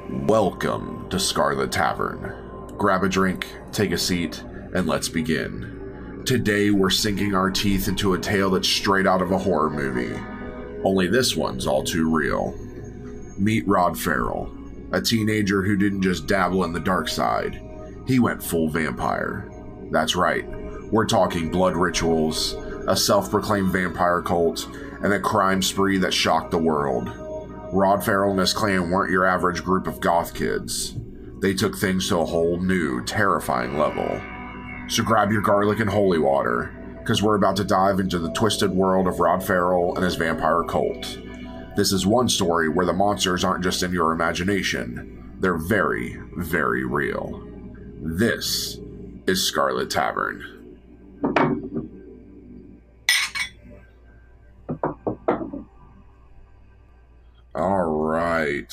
Welcome to Scarlet Tavern. Grab a drink, take a seat, and let's begin. Today we're sinking our teeth into a tale that's straight out of a horror movie. Only this one's all too real. Meet Rod Ferrell, a teenager who didn't just dabble in the dark side. He went full vampire. That's right, we're talking blood rituals, a self-proclaimed vampire cult, and a crime spree that shocked the world. Rod Ferrell and his clan weren't your average group of goth kids. They took things to a whole new, terrifying level. So grab your garlic and holy water, because we're about to dive into the twisted world of Rod Ferrell and his vampire cult. This is one story where the monsters aren't just in your imagination. They're very, very real. This is Scarlet Tavern. All right.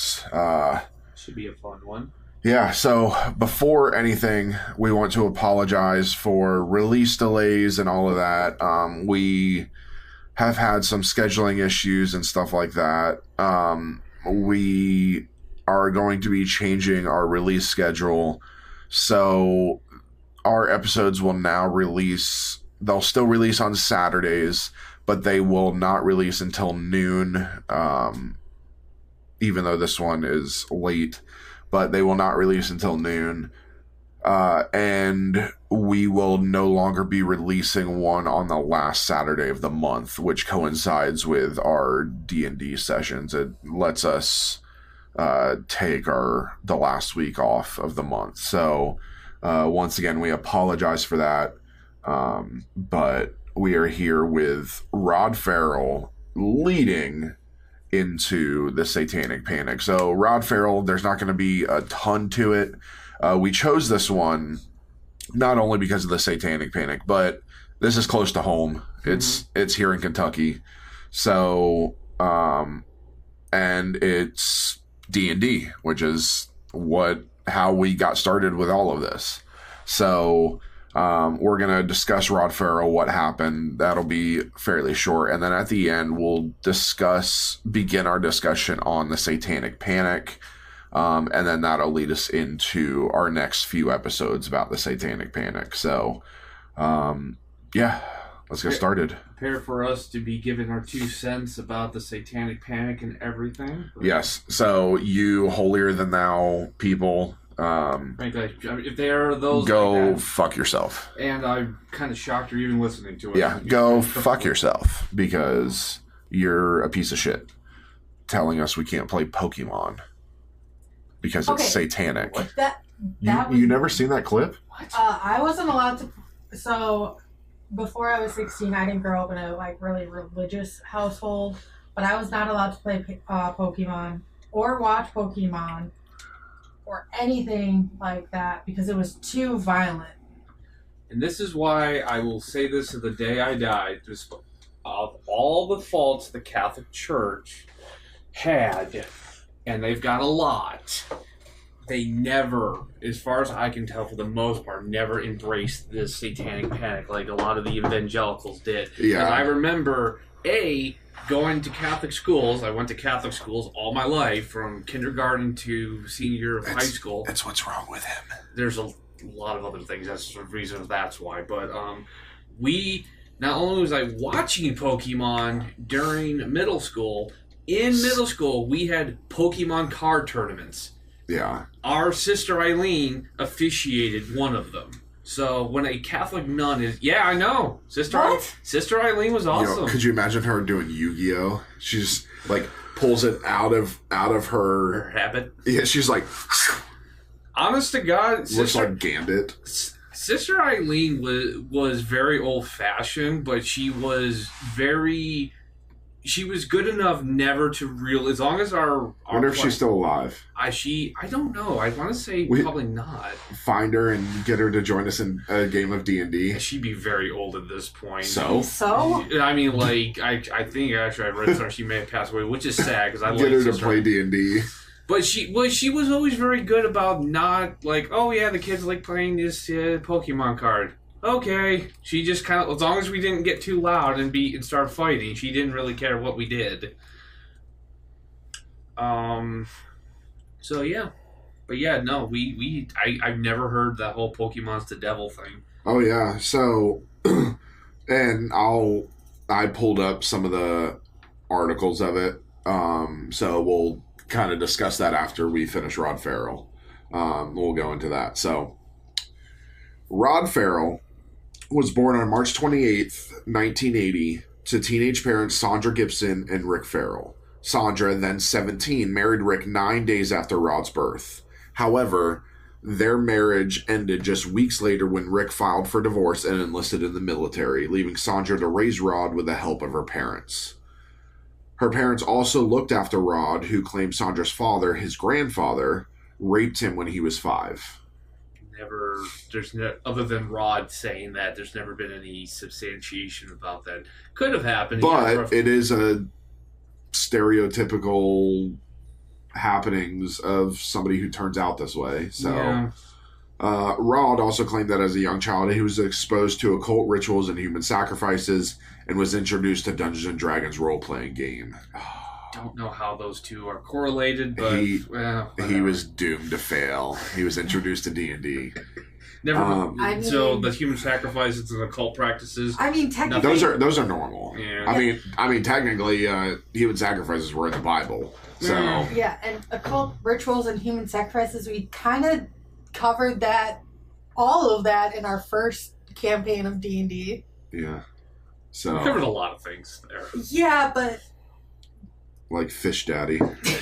Should be a fun one. Yeah, so before anything, we want to apologize for release delays and all of that. We have had some scheduling issues and stuff like that. We are going to be changing our release schedule. So our episodes will now release, they'll still release on Saturdays, but they will not release until noon. Even though this one is late, but they will not release until noon. And we will no longer be releasing one on the last Saturday of the month, which coincides with our D&D sessions. It lets us take the last week off of the month. So once again, we apologize for that. But we are here with Rod Ferrell leading into the Satanic Panic. So Rod Ferrell, there's not going to be a ton to it. We chose this one not only because of the Satanic Panic, but this is close to home. It's here in Kentucky. So and it's D&D, which is how we got started with all of this. So we're going to discuss Rod Ferrell, what happened. That'll be fairly short. And then at the end, we'll begin our discussion on the Satanic Panic. And then that'll lead us into our next few episodes about the Satanic Panic. So, yeah, let's get started. Prepare for us to be giving our 2 cents about the Satanic Panic and everything. Yes. So you holier than thou people, frankly, if they are those, go like that, fuck yourself. And I'm kind of shocked you're even listening to it. Yeah, go fuck yourself, because you're a piece of shit telling us we can't play Pokemon because it's satanic. You never seen that clip? What? I wasn't allowed to. So before I was 16, I didn't grow up in a really religious household, but I was not allowed to play Pokemon or watch Pokemon or anything like that because it was too violent. And this is why I will say this to the day I die. Of all the faults the Catholic Church had, and they've got a lot, they never, as far as I can tell for the most part, never embraced this Satanic Panic like a lot of the evangelicals did. Yeah. I remember, going to Catholic schools. I went to Catholic schools all my life, from kindergarten to senior year of high school. That's what's wrong with him. There's a lot of other things. That's the reason that's why. But we, not only was I watching Pokemon during middle school, in middle school we had Pokemon card tournaments. Yeah. Our sister Eileen officiated one of them. So when a Catholic nun is... Yeah, I know. Sister Eileen was awesome. Could you imagine her doing Yu-Gi-Oh? She just, pulls it out of her habit. Yeah, she's like... Honest to God... Looks like Gambit. Sister Eileen was very old-fashioned, but she was very... She was good enough never to as long as our I wonder if she's still alive. I don't know. I want to say probably not. Find her and get her to join us in a game of D&D. She'd be very old at this point. So? I mean, I think actually I read somewhere she may have passed away, which is sad because I like get her to play D&D. But she was always very good about not oh yeah, the kids like playing this Pokemon card. Okay. She just kind of, as long as we didn't get too loud and start fighting, she didn't really care what we did. So yeah. But yeah, no, I've never heard that whole Pokemon's the devil thing. Oh yeah. So, and I pulled up some of the articles of it. So we'll kind of discuss that after we finish Rod Ferrell. We'll go into that. So, Rod Ferrell was born on March 28th, 1980, to teenage parents Sandra Gibson and Rick Ferrell. Sandra, then 17, married Rick 9 days after Rod's birth. However, their marriage ended just weeks later when Rick filed for divorce and enlisted in the military, leaving Sandra to raise Rod with the help of her parents. Her parents also looked after Rod, who claimed Sandra's father, his grandfather, raped him when he was 5. Other than Rod saying that, there's never been any substantiation about that. Could have happened. But it is a stereotypical happenings of somebody who turns out this way. So, yeah. Rod also claimed that as a young child, he was exposed to occult rituals and human sacrifices and was introduced to Dungeons and Dragons role-playing game. Don't know how those two are correlated, but he was doomed to fail. He was introduced to D&D. So the human sacrifices and occult practices. I mean, technically, those are normal. Yeah. I mean, technically, human sacrifices were in the Bible. So yeah, and occult rituals and human sacrifices, we kind of covered all of that in our first campaign of D&D. Yeah. So we covered a lot of things there. Yeah, but like Fish Daddy. I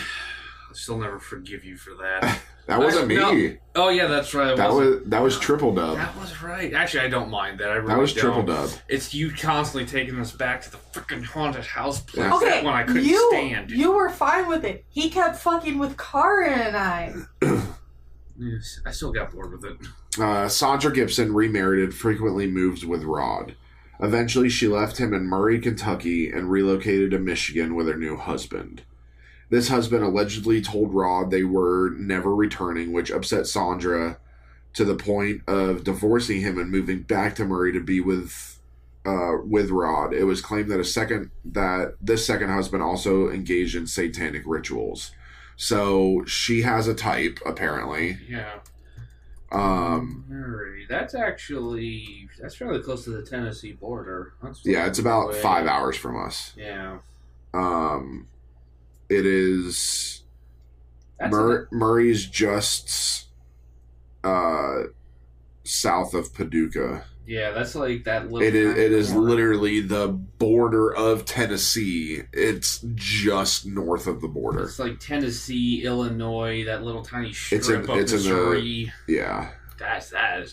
still never forgive you for that. That wasn't me. No. Oh yeah, that's right. That was Triple Dub. That was right. Actually, I don't mind that. I really that was don't. Triple Dub. It's you constantly taking us back to the freaking haunted house place. Okay, that one I couldn't stand. You were fine with it. He kept fucking with Karin and I. Yes, I still got bored with it. Sandra Gibson remarried and frequently moved with Rod. Eventually, she left him in Murray, Kentucky, and relocated to Michigan with her new husband. This husband allegedly told Rod they were never returning, which upset Sandra to the point of divorcing him and moving back to Murray to be with Rod. It was claimed that this second husband also engaged in satanic rituals. So she has a type, apparently. Yeah. Murray. That's fairly close to the Tennessee border. Yeah, it's about 5 hours from us. Yeah. It is. Murray's just south of Paducah. Yeah, that's like that little. It is literally the border of Tennessee. It's just north of the border. It's like Tennessee, Illinois, that little tiny strip of Missouri. Yeah. That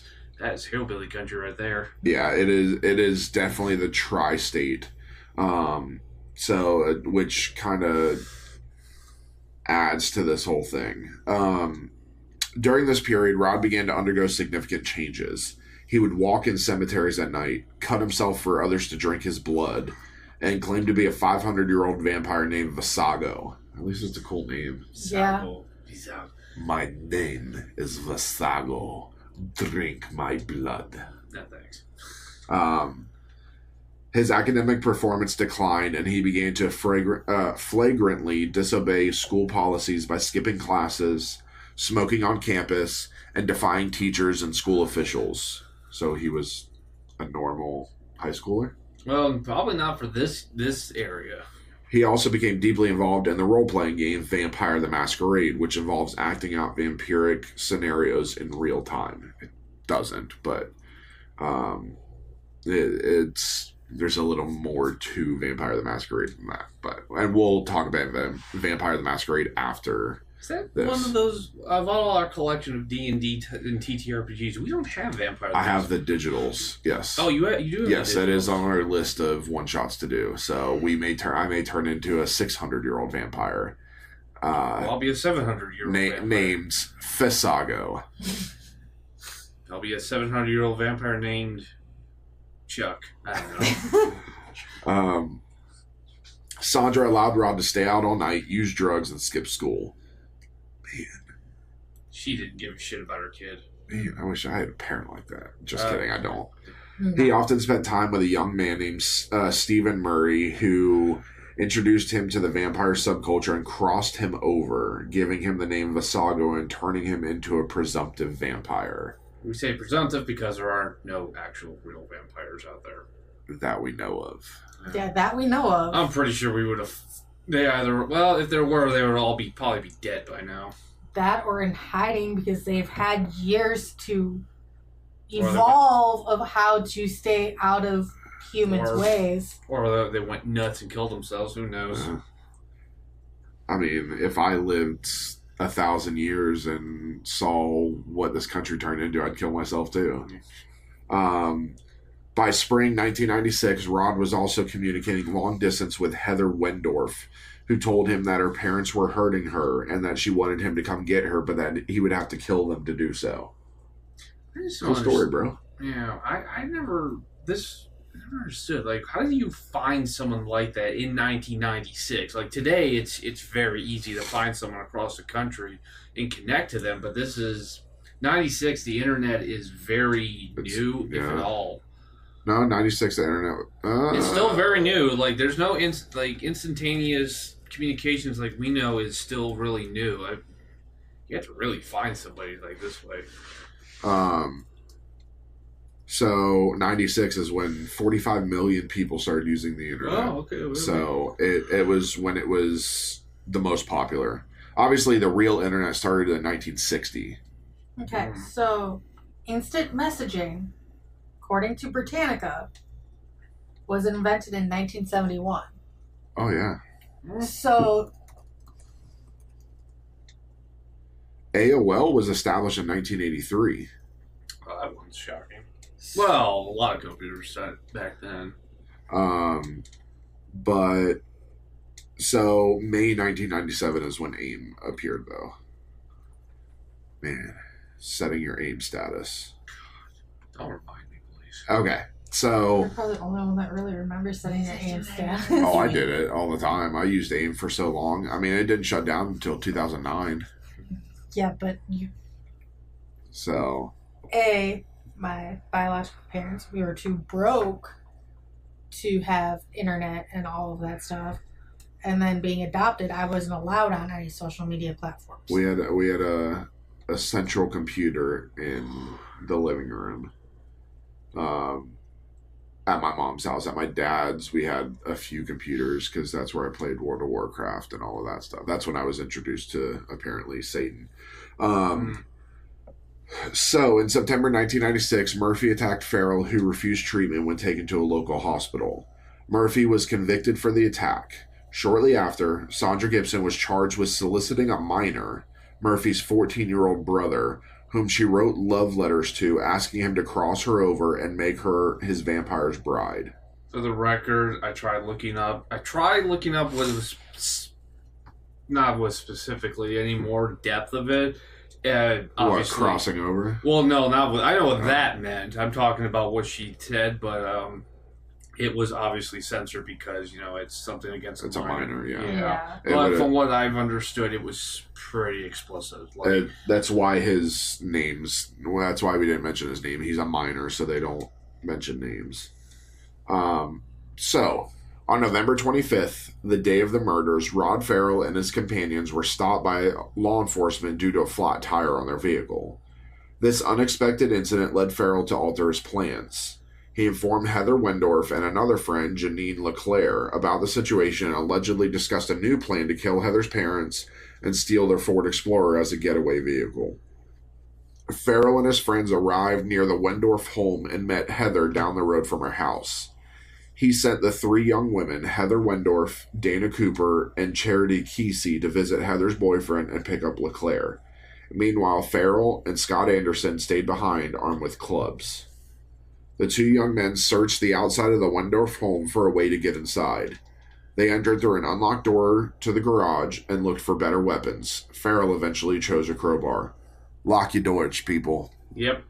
is hillbilly country right there. Yeah, it is definitely the tri-state. So which kind of adds to this whole thing. During this period, Rod began to undergo significant changes. He would walk in cemeteries at night, cut himself for others to drink his blood, and claimed to be a 500-year-old vampire named Vasago. At least it's a cool name. Yeah. My name is Vasago. Drink my blood. No thanks. His academic performance declined, and he began to flagrantly disobey school policies by skipping classes, smoking on campus, and defying teachers and school officials. So he was a normal high schooler? Well, probably not for this area. He also became deeply involved in the role-playing game Vampire the Masquerade, which involves acting out vampiric scenarios in real time. It doesn't, but there's a little more to Vampire the Masquerade than that. And we'll talk about Vampire the Masquerade after. Is that this. One of those, of all our collection of D&D and TTRPGs, we don't have Vampire the I have the digitals, yes. Oh, you do have Yes, that is on our list of one-shots to do. So I may turn into a 600-year-old vampire. I'll be a 700-year-old vampire. Named Fesago. I'll be a 700-year-old vampire named Chuck. I don't know. Sandra allowed Rod to stay out all night, use drugs, and skip school. Man. She didn't give a shit about her kid. Man, I wish I had a parent like that. Just kidding, I don't. No. He often spent time with a young man named Stephen Murray, who introduced him to the vampire subculture and crossed him over, giving him the name Visago and turning him into a presumptive vampire. We say presumptive because there are no actual real vampires out there. That we know of. Yeah, that we know of. I'm pretty sure we would have... They either... Well, if there were, they would all probably be dead by now. That or in hiding because they've had years to evolve of how to stay out of humans' ways. Or they went nuts and killed themselves. Who knows? I mean, if I lived 1,000 years and saw what this country turned into, I'd kill myself too. By spring 1996, Rod was also communicating long distance with Heather Wendorf, who told him that her parents were hurting her and that she wanted him to come get her, but that he would have to kill them to do so. Cool story, bro. Yeah, I never understood. Like, how do you find someone like that in 1996? Like, today, it's very easy to find someone across the country and connect to them, but this is 96. The internet is very new, if at all. No, 96, the internet. It's still very new. Like, there's no instantaneous communications like we know is still really new. You have to really find somebody like this way. So 96 is when 45 million people started using the internet. Oh, okay. Really? So it was when it was the most popular. Obviously, the real internet started in 1960. Okay, so instant messaging, according to Britannica, was invented in 1971. Oh, yeah. So AOL was established in 1983. Oh, that one's shocking. Well, a lot of computers back then. But so May 1997 is when AIM appeared, though. Man, setting your AIM status. Don't remind me, please. Okay, so you're probably the only one that really remembers setting your AIM status. Oh, I did it all the time. I used AIM for so long. I mean, it didn't shut down until 2009. Yeah, but you. So. My biological parents, we were too broke to have internet and all of that stuff. And then being adopted, I wasn't allowed on any social media platforms. We had a central computer in the living room. At my mom's house. At my dad's, we had a few computers because that's where I played World of Warcraft and all of that stuff. That's when I was introduced to, apparently, Satan. So, in September 1996, Murphy attacked Ferrell, who refused treatment when taken to a local hospital. Murphy was convicted for the attack. Shortly after, Sandra Gibson was charged with soliciting a minor, Murphy's 14-year-old brother, whom she wrote love letters to, asking him to cross her over and make her his vampire's bride. For the record, I tried looking up what it was, not what specifically, any more depth of it. What, crossing over? Well, no, not what. I know what that meant. I'm talking about what she said, but it was obviously censored because it's something against a minor. Yeah. But from what I've understood, it was pretty explicit. That's why his names. Well, that's why we didn't mention his name. He's a minor, so they don't mention names. So. On November 25th, the day of the murders, Rod Ferrell and his companions were stopped by law enforcement due to a flat tire on their vehicle. This unexpected incident led Ferrell to alter his plans. He informed Heather Wendorf and another friend, Janine LeClaire, about the situation and allegedly discussed a new plan to kill Heather's parents and steal their Ford Explorer as a getaway vehicle. Ferrell and his friends arrived near the Wendorf home and met Heather down the road from her house. He sent the three young women, Heather Wendorf, Dana Cooper, and Charity Kesey, to visit Heather's boyfriend and pick up LeClaire. Meanwhile, Ferrell and Scott Anderson stayed behind, armed with clubs. The two young men searched the outside of the Wendorf home for a way to get inside. They entered through an unlocked door to the garage and looked for better weapons. Ferrell eventually chose a crowbar. Lock your doors, people. Yep.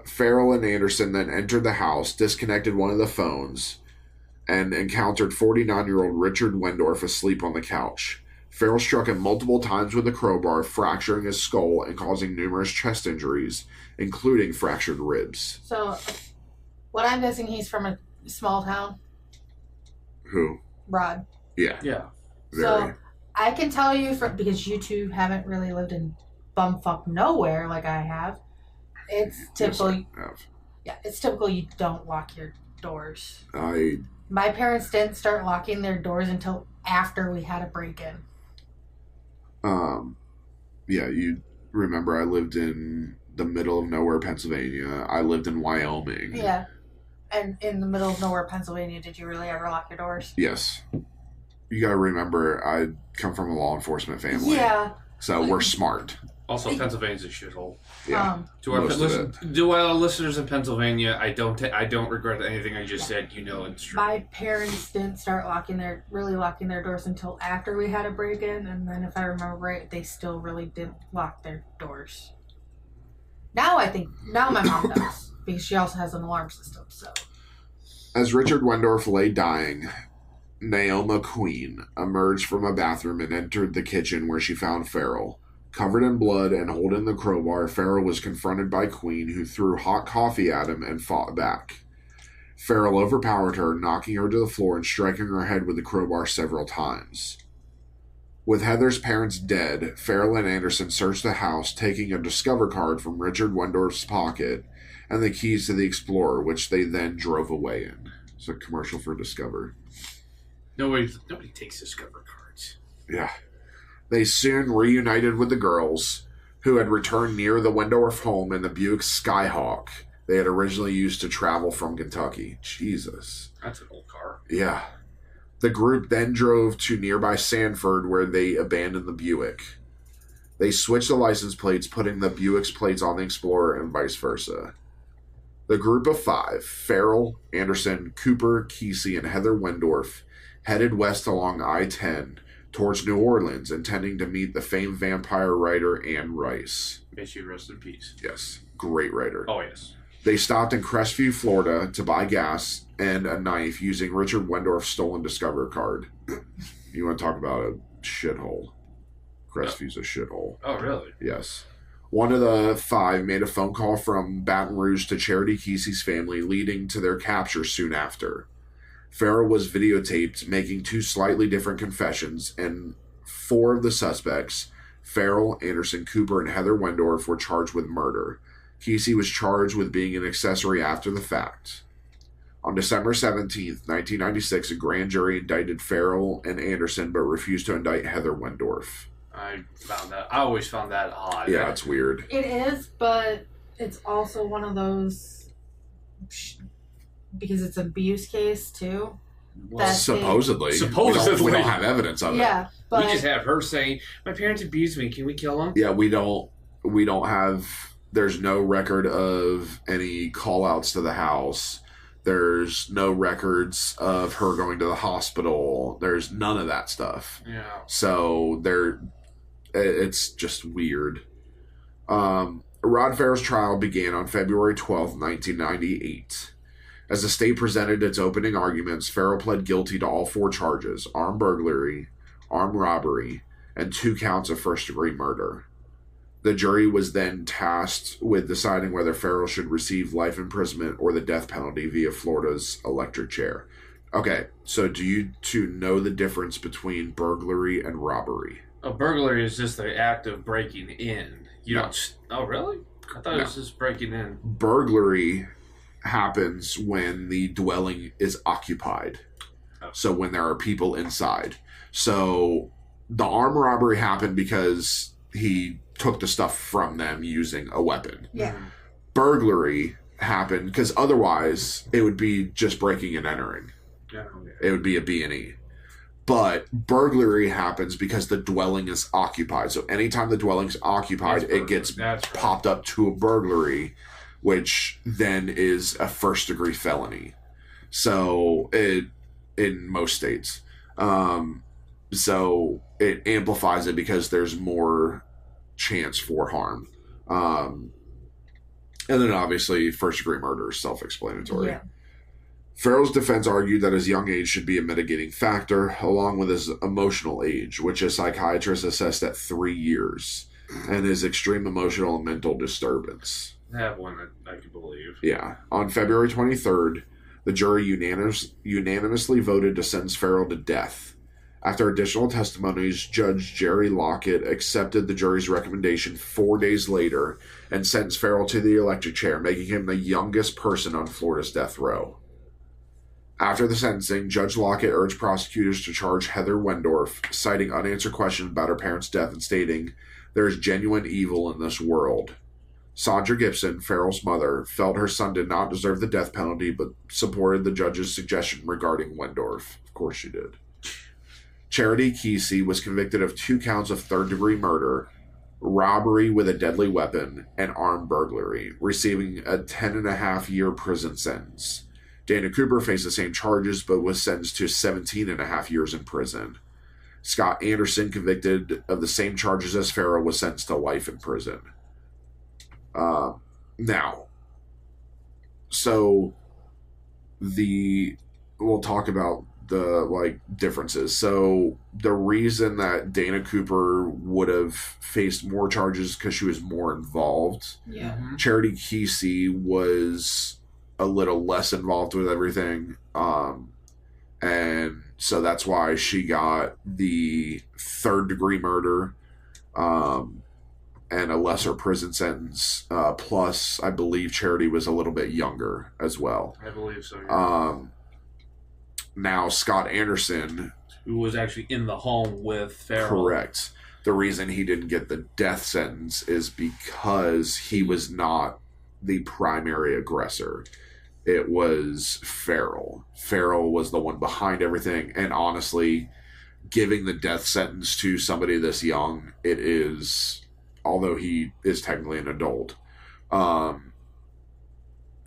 Ferrell and Anderson then entered the house, disconnected one of the phones, and encountered 49-year-old Richard Wendorf asleep on the couch. Ferrell struck him multiple times with a crowbar, fracturing his skull and causing numerous chest injuries, including fractured ribs. So, what I'm guessing, he's from a small town? Who? Rod. Yeah. Yeah. Very. So I can tell you because you two haven't really lived in bumfuck nowhere like I have. It's typical. Yes, I have. Yeah, it's typical you don't lock your doors. I My parents didn't start locking their doors until after we had a break-in. Yeah, you remember I lived in the middle of nowhere, Pennsylvania. I lived in Wyoming. Yeah. And in the middle of nowhere, Pennsylvania, did you really ever lock your doors? Yes. You gotta remember, I come from a law enforcement family. Yeah. So we're smart. Also, Pennsylvania's a shithole. Yeah. To our most of it. to our listeners in Pennsylvania, I don't regret anything I just said. You know it's true. My parents didn't start locking their doors until after we had a break-in, and then if I remember right, they still really didn't lock their doors. Now my mom does, because she also has an alarm system, so. As Richard Wendorf lay dying, Naoma Queen emerged from a bathroom and entered the kitchen where she found Ferrell. Covered in blood and holding the crowbar, Ferrell was confronted by Queen, who threw hot coffee at him and fought back. Ferrell overpowered her, knocking her to the floor and striking her head with the crowbar several times. With Heather's parents dead, Ferrell and Anderson searched the house, taking a Discover card from Richard Wendorf's pocket and the keys to the Explorer, which they then drove away in. It's a commercial for Discover. Nobody takes Discover cards. Yeah. They soon reunited with the girls, who had returned near the Wendorf home in the Buick Skyhawk they had originally used to travel from Kentucky. Jesus. That's an old car. Yeah. The group then drove to nearby Sanford, where they abandoned the Buick. They switched the license plates, putting the Buick's plates on the Explorer and vice versa. The group of 5, Ferrell, Anderson, Cooper, Kesey, and Heather Wendorf, headed west along I-10 towards New Orleans, intending to meet the famed vampire writer Anne Rice. May she rest in peace. Yes, great writer. Oh, yes. They stopped in Crestview, Florida to buy gas and a knife using Richard Wendorf's stolen Discover card. You want to talk about a shithole? Crestview's a shithole. Oh, really? Yes. One of the 5 made a phone call from Baton Rouge to Charity Kesey's family, leading to their capture soon after. Ferrell was videotaped making 2 slightly different confessions, and 4 of the suspects, Ferrell, Anderson, Cooper, and Heather Wendorf, were charged with murder. Kesey was charged with being an accessory after the fact. On December 17th, 1996, a grand jury indicted Ferrell and Anderson, but refused to indict Heather Wendorf. I always found that odd. Yeah, it's weird. It is, but it's also one of those, because it's an abuse case too. Well, That's supposedly. Supposedly. We don't have evidence of it. Yeah, but we just have her saying, "My parents abused me. Can we kill them?" Yeah, we don't have, there's no record of any call-outs to the house. There's no records of her going to the hospital. There's none of that stuff. Yeah. So it's just weird. Rod Ferrell's trial began on February 12th, 1998. As the state presented its opening arguments, Ferrell pled guilty to all 4 charges: armed burglary, armed robbery, and 2 counts of first-degree murder. The jury was then tasked with deciding whether Ferrell should receive life imprisonment or the death penalty via Florida's electric chair. Okay, so do you 2 know the difference between burglary and robbery? A burglary is just the act of breaking in. You don't. Oh, really? I thought it was just breaking in. Burglary happens when the dwelling is occupied. Oh. So when there are people inside. So the armed robbery happened because he took the stuff from them using a weapon. yeah, Burglary happened because otherwise it would be just breaking and entering. Yeah. It would be a B&E. But burglary happens because the dwelling is occupied. So anytime the dwelling's occupied, it gets popped up to a burglary, which then is a first-degree felony. So in most states. So it amplifies it because there's more chance for harm. And then obviously first-degree murder is self-explanatory. yeah. Ferrell's defense argued that his young age should be a mitigating factor, along with his emotional age, which a psychiatrist assessed at 3 years, and his extreme emotional and mental disturbance. I have one that I can believe. Yeah. On February 23rd, the jury unanimously voted to sentence Ferrell to death. After additional testimonies, Judge Jerry Lockett accepted the jury's recommendation 4 days later and sentenced Ferrell to the electric chair, making him the youngest person on Florida's death row. After the sentencing, Judge Lockett urged prosecutors to charge Heather Wendorf, citing unanswered questions about her parents' death and stating, "There is genuine evil in this world." Sandra Gibson, Ferrell's mother, felt her son did not deserve the death penalty, but supported the judge's suggestion regarding Wendorf. Of course she did. Charity Kayde was convicted of 2 counts of third-degree murder, robbery with a deadly weapon, and armed burglary, receiving a 10.5-year prison sentence. Dana Cooper faced the same charges, but was sentenced to 17.5 years in prison. Scott Anderson, convicted of the same charges as Ferrell, was sentenced to life in prison. We'll talk about the differences. So the reason that Dana Cooper would have faced more charges because she was more involved. Yeah. Mm-hmm. Charity Kayde was a little less involved with everything. And so that's why she got the third-degree murder and a lesser prison sentence. Plus, I believe Charity was a little bit younger as well. I believe so, yeah. Now, Scott Anderson, who was actually in the home with Ferrell. Correct. The reason he didn't get the death sentence is because he was not the primary aggressor. It was Ferrell. Ferrell was the one behind everything. And honestly, giving the death sentence to somebody this young, it is, although he is technically an adult,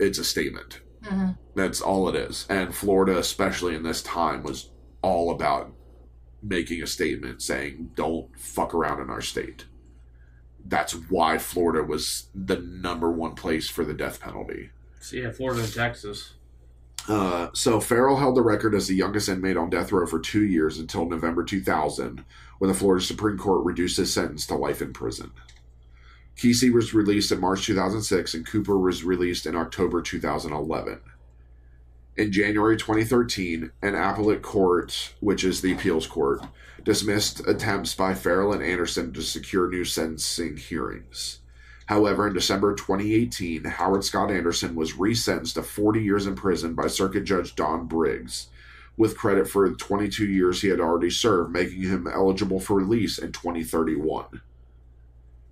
it's a statement. Mm-hmm. That's all it is. And Florida, especially in this time, was all about making a statement saying, don't fuck around in our state. That's why Florida was the number one place for the death penalty. So yeah, Florida and Texas. So Ferrell held the record as the youngest inmate on death row for 2 years until November 2000, when the Florida Supreme Court reduced his sentence to life in prison. Kayde was released in March 2006, and Cooper was released in October 2011. In January 2013, an appellate court, which is the appeals court, dismissed attempts by Ferrell and Anderson to secure new sentencing hearings. However, in December 2018, Howard Scott Anderson was resentenced to 40 years in prison by Circuit Judge Don Briggs, with credit for the 22 years he had already served, making him eligible for release in 2031.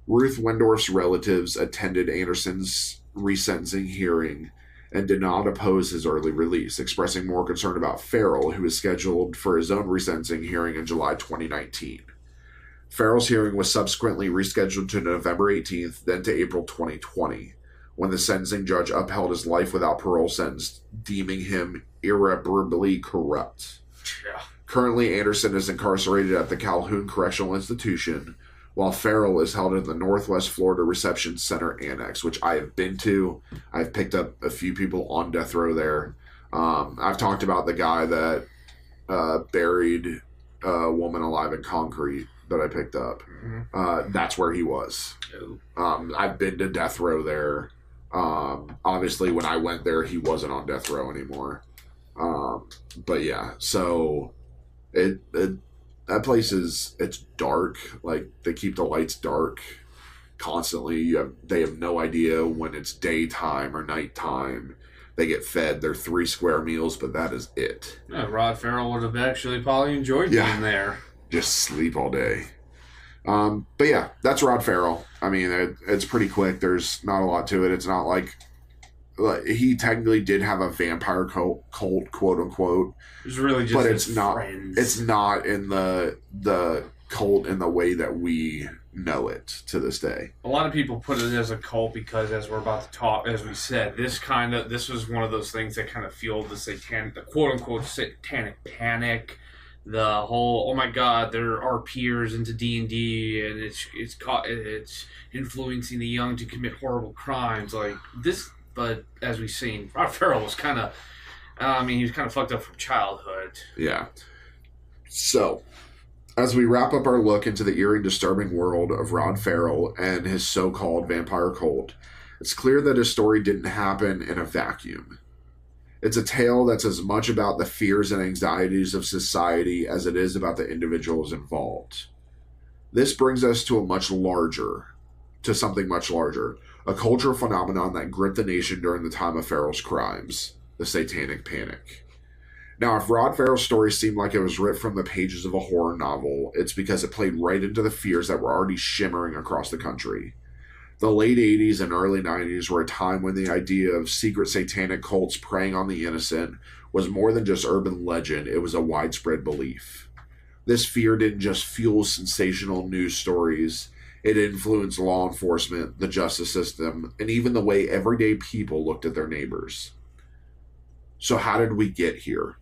Ruth Wendorf's relatives attended Anderson's resentencing hearing and did not oppose his early release, expressing more concern about Ferrell, who is scheduled for his own resentencing hearing in July 2019. Ferrell's hearing was subsequently rescheduled to November 18th, then to April 2020, when the sentencing judge upheld his life without parole sentence, deeming him irreparably corrupt. Yeah. Currently, Anderson is incarcerated at the Calhoun Correctional Institution, while Ferrell is held in the Northwest Florida Reception Center Annex, which I have been to. I've picked up a few people on death row there. I've talked about the guy that buried a woman alive in concrete that I picked up. Mm-hmm. That's where he was. Oh. I've been to death row there. Obviously, when I went there, he wasn't on death row anymore. But yeah, so that place it's dark. Like, they keep the lights dark constantly. They have no idea when it's daytime or nighttime. They get fed their 3 square meals, but that is it. Yeah, Rod Ferrell would have actually probably enjoyed being there. Just sleep all day. But yeah, that's Rod Ferrell. I mean, it's pretty quick. There's not a lot to it. It's not like he technically did have a vampire cult, quote unquote. It was really just but his it's not. friends. It's not in the cult in the way that we know it to this day. A lot of people put it as a cult because, as we're about to talk, as we said, this was one of those things that kind of fueled the quote unquote satanic panic. The whole, oh my God, there are peers into D&D, and it's influencing the young to commit horrible crimes like this. But as we've seen, Rod Ferrell was kind of, he was kind of fucked up from childhood. Yeah. So, as we wrap up our look into the eerie and disturbing world of Rod Ferrell and his so-called vampire cult, it's clear that his story didn't happen in a vacuum. It's a tale that's as much about the fears and anxieties of society as it is about the individuals involved. This brings us to something much larger, a cultural phenomenon that gripped the nation during the time of Ferrell's crimes, the Satanic Panic. Now, if Rod Ferrell's story seemed like it was ripped from the pages of a horror novel, it's because it played right into the fears that were already shimmering across the country. The late 80s and early 90s were a time when the idea of secret satanic cults preying on the innocent was more than just urban legend, it was a widespread belief. This fear didn't just fuel sensational news stories, it influenced law enforcement, the justice system, and even the way everyday people looked at their neighbors. So how did we get here?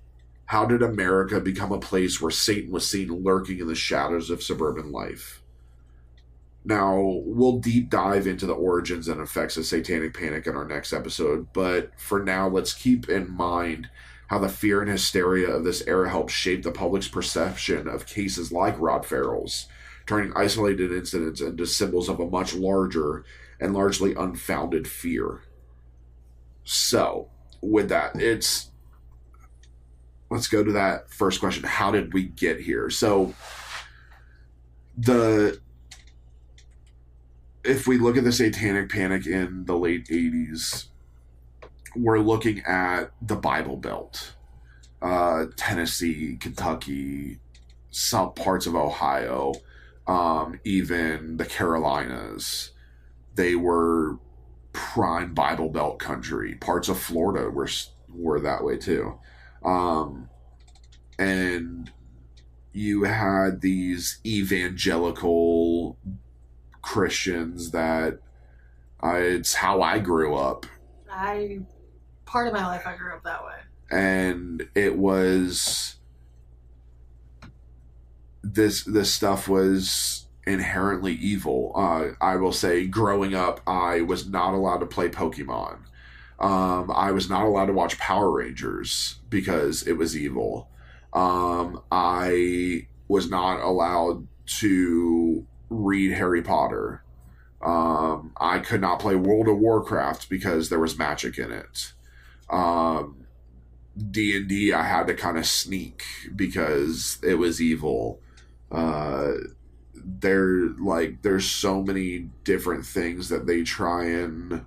How did America become a place where Satan was seen lurking in the shadows of suburban life? Now, we'll deep dive into the origins and effects of Satanic Panic in our next episode, but for now, let's keep in mind how the fear and hysteria of this era helped shape the public's perception of cases like Rod Ferrell's, turning isolated incidents into symbols of a much larger and largely unfounded fear. So, with that, let's go to that first question. How did we get here? So, if we look at the Satanic Panic in the late 80s, we're looking at the Bible Belt. Tennessee, Kentucky, some parts of Ohio, even the Carolinas. They were prime Bible Belt country. Parts of Florida were that way too. And you had these evangelical Christians that it's how I grew up. Part of my life I grew up that way. And it was this stuff was inherently evil. I will say growing up I was not allowed to play Pokemon. I was not allowed to watch Power Rangers because it was evil. I was not allowed to read Harry Potter. I could not play World of Warcraft because there was magic in it. D&D I had to kind of sneak because it was evil. There's so many different things that they try and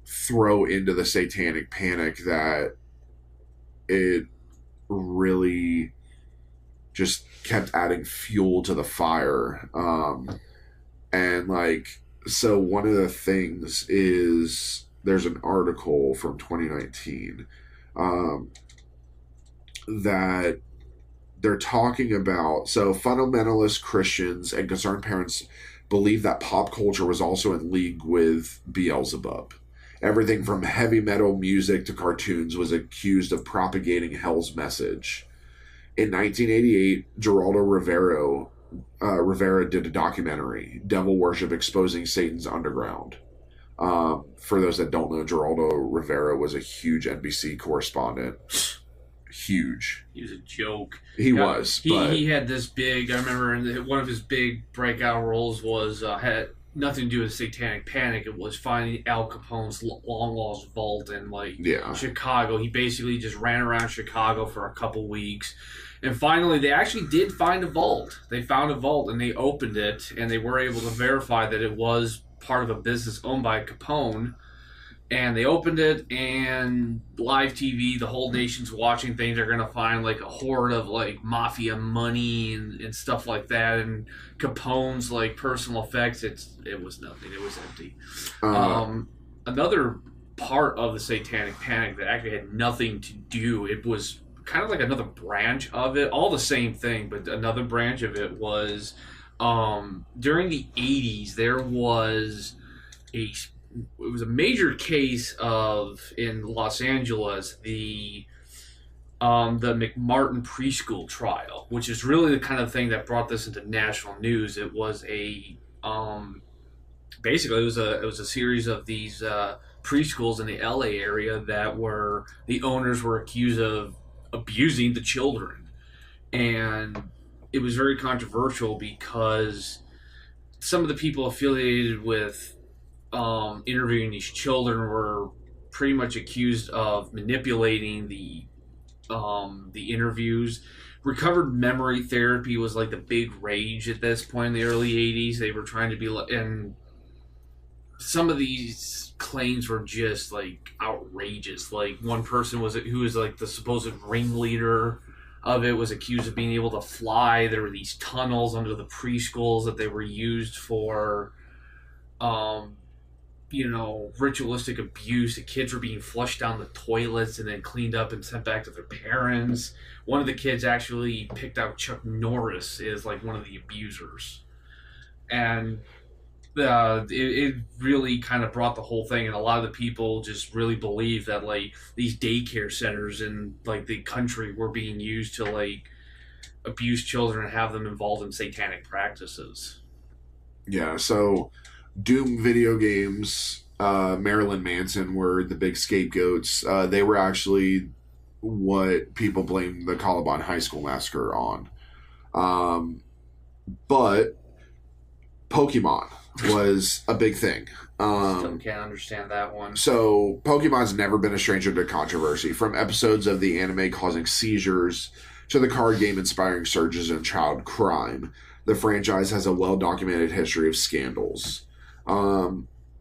throw into the Satanic Panic that it really just kept adding fuel to the fire. So one of the things is there's an article from 2019 that they're talking about. So fundamentalist Christians and concerned parents believe that pop culture was also in league with Beelzebub. Everything from heavy metal music to cartoons was accused of propagating hell's message. In 1988, Geraldo Rivera did a documentary, Devil Worship Exposing Satan's Underground. For those that don't know, Geraldo Rivera was a huge NBC correspondent. Huge. He was a joke. He was. He had this big, I remember one of his big breakout roles was, had nothing to do with Satanic Panic. It was finding Al Capone's long lost vault in Chicago. He basically just ran around Chicago for a couple weeks. And finally, they actually did find a vault. They found a vault and they opened it, and they were able to verify that it was part of a business owned by Capone. And they opened it, and live TV, the whole nation's watching things. They're going to find like a hoard of like mafia money and stuff like that. And Capone's like personal effects, it was nothing. It was empty. Another part of the Satanic Panic that actually had nothing to do, it was kind of like another branch of it, all the same thing, but another branch of it was during the 80s, there was it was a major case in Los Angeles, the McMartin preschool trial, which is really the kind of thing that brought this into national news. It was basically it was a series of these preschools in the LA area that the owners were accused of abusing the children, and it was very controversial because some of the people affiliated with interviewing these children were pretty much accused of manipulating the interviews. Recovered memory therapy was like the big rage at this point in the early 80s. They were trying to be like, and some of these claims were just like outrageous. Like one person who was like the supposed ringleader of it was accused of being able to fly. There were these tunnels under the preschools that they were used for ritualistic abuse. The kids were being flushed down the toilets and then cleaned up and sent back to their parents. One of the kids actually picked out Chuck Norris as like one of the abusers. And it really kind of brought the whole thing, and a lot of the people just really believe that like these daycare centers in like the country were being used to like abuse children and have them involved in satanic practices. Yeah, so Doom video games, Marilyn Manson were the big scapegoats. They were actually what people blamed the Columbine High School massacre on. But Pokemon was a big thing. Still can't understand that one. So Pokemon's never been a stranger to controversy, from episodes of the anime causing seizures to the card game inspiring surges in child crime. The franchise has a well-documented history of scandals.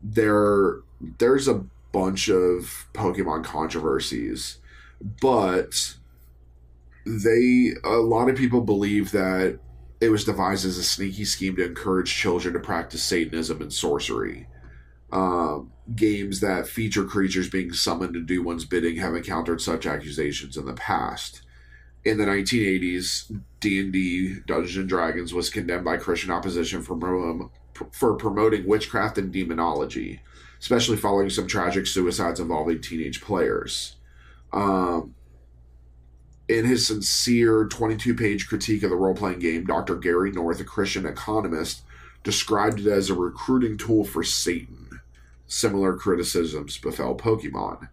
There's a bunch of Pokemon controversies, but a lot of people believe that it was devised as a sneaky scheme to encourage children to practice Satanism and sorcery. Games that feature creatures being summoned to do one's bidding have encountered such accusations in the past. In the 1980s, D&D, Dungeons and Dragons, was condemned by Christian opposition for promoting witchcraft and demonology, especially following some tragic suicides involving teenage players. In his sincere 22-page critique of the role-playing game, Dr. Gary North, a Christian economist, described it as a recruiting tool for Satan. Similar criticisms befell Pokemon.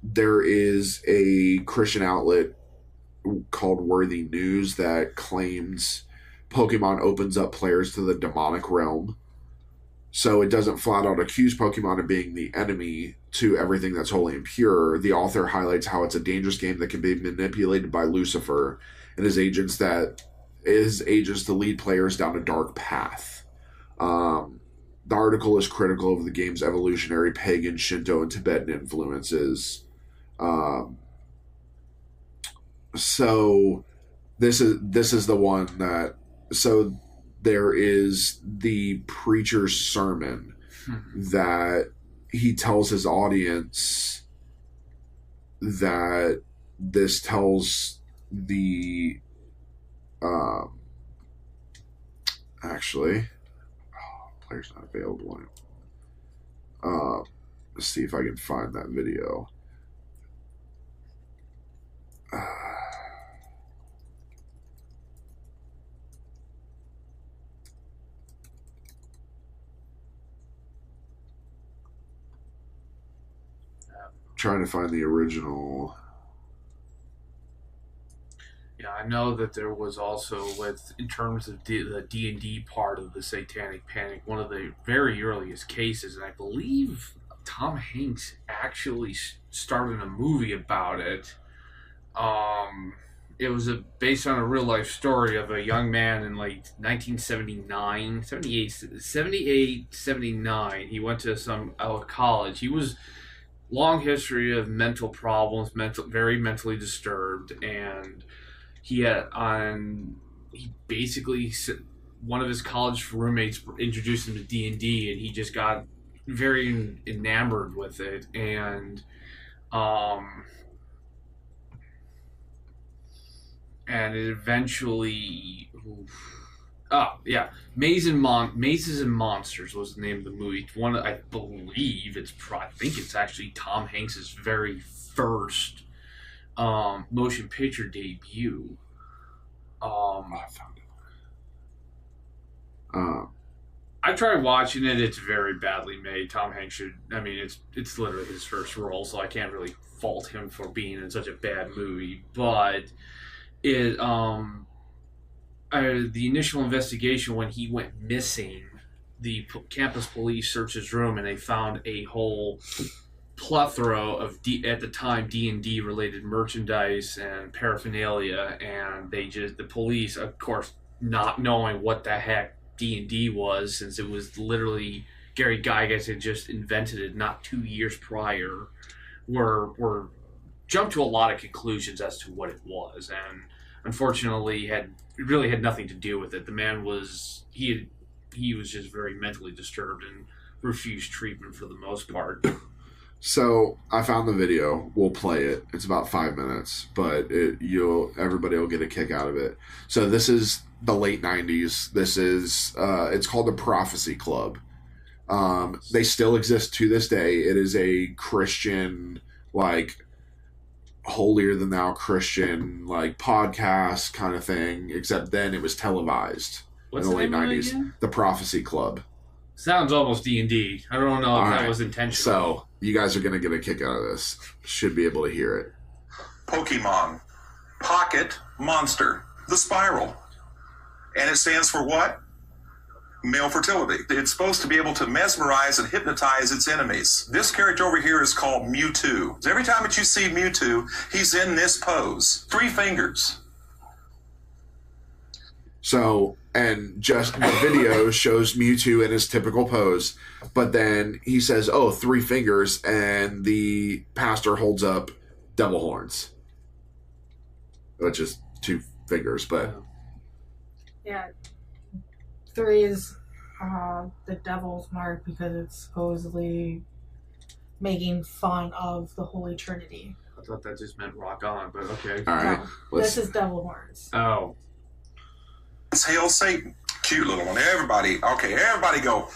There is a Christian outlet called Worthy News that claims Pokemon opens up players to the demonic realm. So it doesn't flat out accuse Pokemon of being the enemy to everything that's holy and pure. The author highlights how it's a dangerous game that can be manipulated by Lucifer and his agents to lead players down a dark path. The article is critical of the game's evolutionary pagan, Shinto, and Tibetan influences. So this is the one that... So there is the preacher's sermon that he tells his audience that this tells the... player's not available. Let's see if I can find that video. Trying to find the original. Yeah, I know that there was also, in terms of the D&D part of the Satanic Panic, one of the very earliest cases, and I believe Tom Hanks actually started a movie about it. It was based on a real life story of a young man in like 1979, 78, 79. He went to some college. He was long history of mental problems, very mentally disturbed, and one of his college roommates introduced him to D&D, and he just got very enamored with it, and it eventually... Mazes and Monsters was the name of the movie. I believe I think it's actually Tom Hanks's very first motion picture debut. I found it. I tried watching it. It's very badly made. Tom Hanks it's literally his first role, so I can't really fault him for being in such a bad movie. But the initial investigation when he went missing the campus police searched his room and they found a whole plethora of at the time D&D related merchandise and paraphernalia, and the police, of course, not knowing what the heck D&D was, since it was literally Gary Gygax had just invented it not 2 years prior, were jumped to a lot of conclusions as to what it was, and unfortunately it really had nothing to do with it. The man was he was just very mentally disturbed and refused treatment for the most part. So I found the video. We'll play it. It's about 5 minutes, but everybody will get a kick out of it. So this is the late 90s. This is it's called the Prophecy Club. They still exist to this day. It is a Christian, like, holier than thou Christian, like, podcast kind of thing, except then it was televised. What's in the late name of it 90s. again? The Prophecy Club. Sounds almost D&D. I don't know if that was intentional. So you guys are going to get a kick out of this. Should be able to hear it. Pokemon. Pocket Monster. The Spiral. And it stands for what? Male fertility. It's supposed to be able to mesmerize and hypnotize its enemies. This character over here is called Mewtwo. Every time that you see Mewtwo, he's in this pose. 3 fingers. So, and just the video shows Mewtwo in his typical pose, but then he says, 3 fingers, and the pastor holds up devil horns. Which is 2 fingers, but... Yeah. 3 is the devil's mark because it's supposedly making fun of the Holy Trinity. I thought that just meant rock on, but okay. All right. No, this is devil horns. Oh. It's Hail Satan. Cute little one. Everybody go,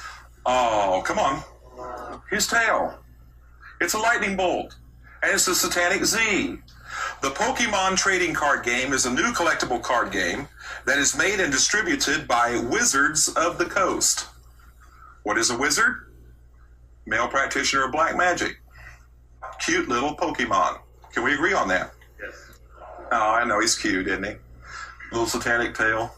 oh, come on. His tail. It's a lightning bolt. And it's the Satanic Z. The Pokemon trading card game is a new collectible card game that is made and distributed by Wizards of the Coast. What is a wizard? Male practitioner of black magic. Cute little Pokemon. Can we agree on that? Yes. Oh, I know, he's cute, isn't he? Little satanic tail.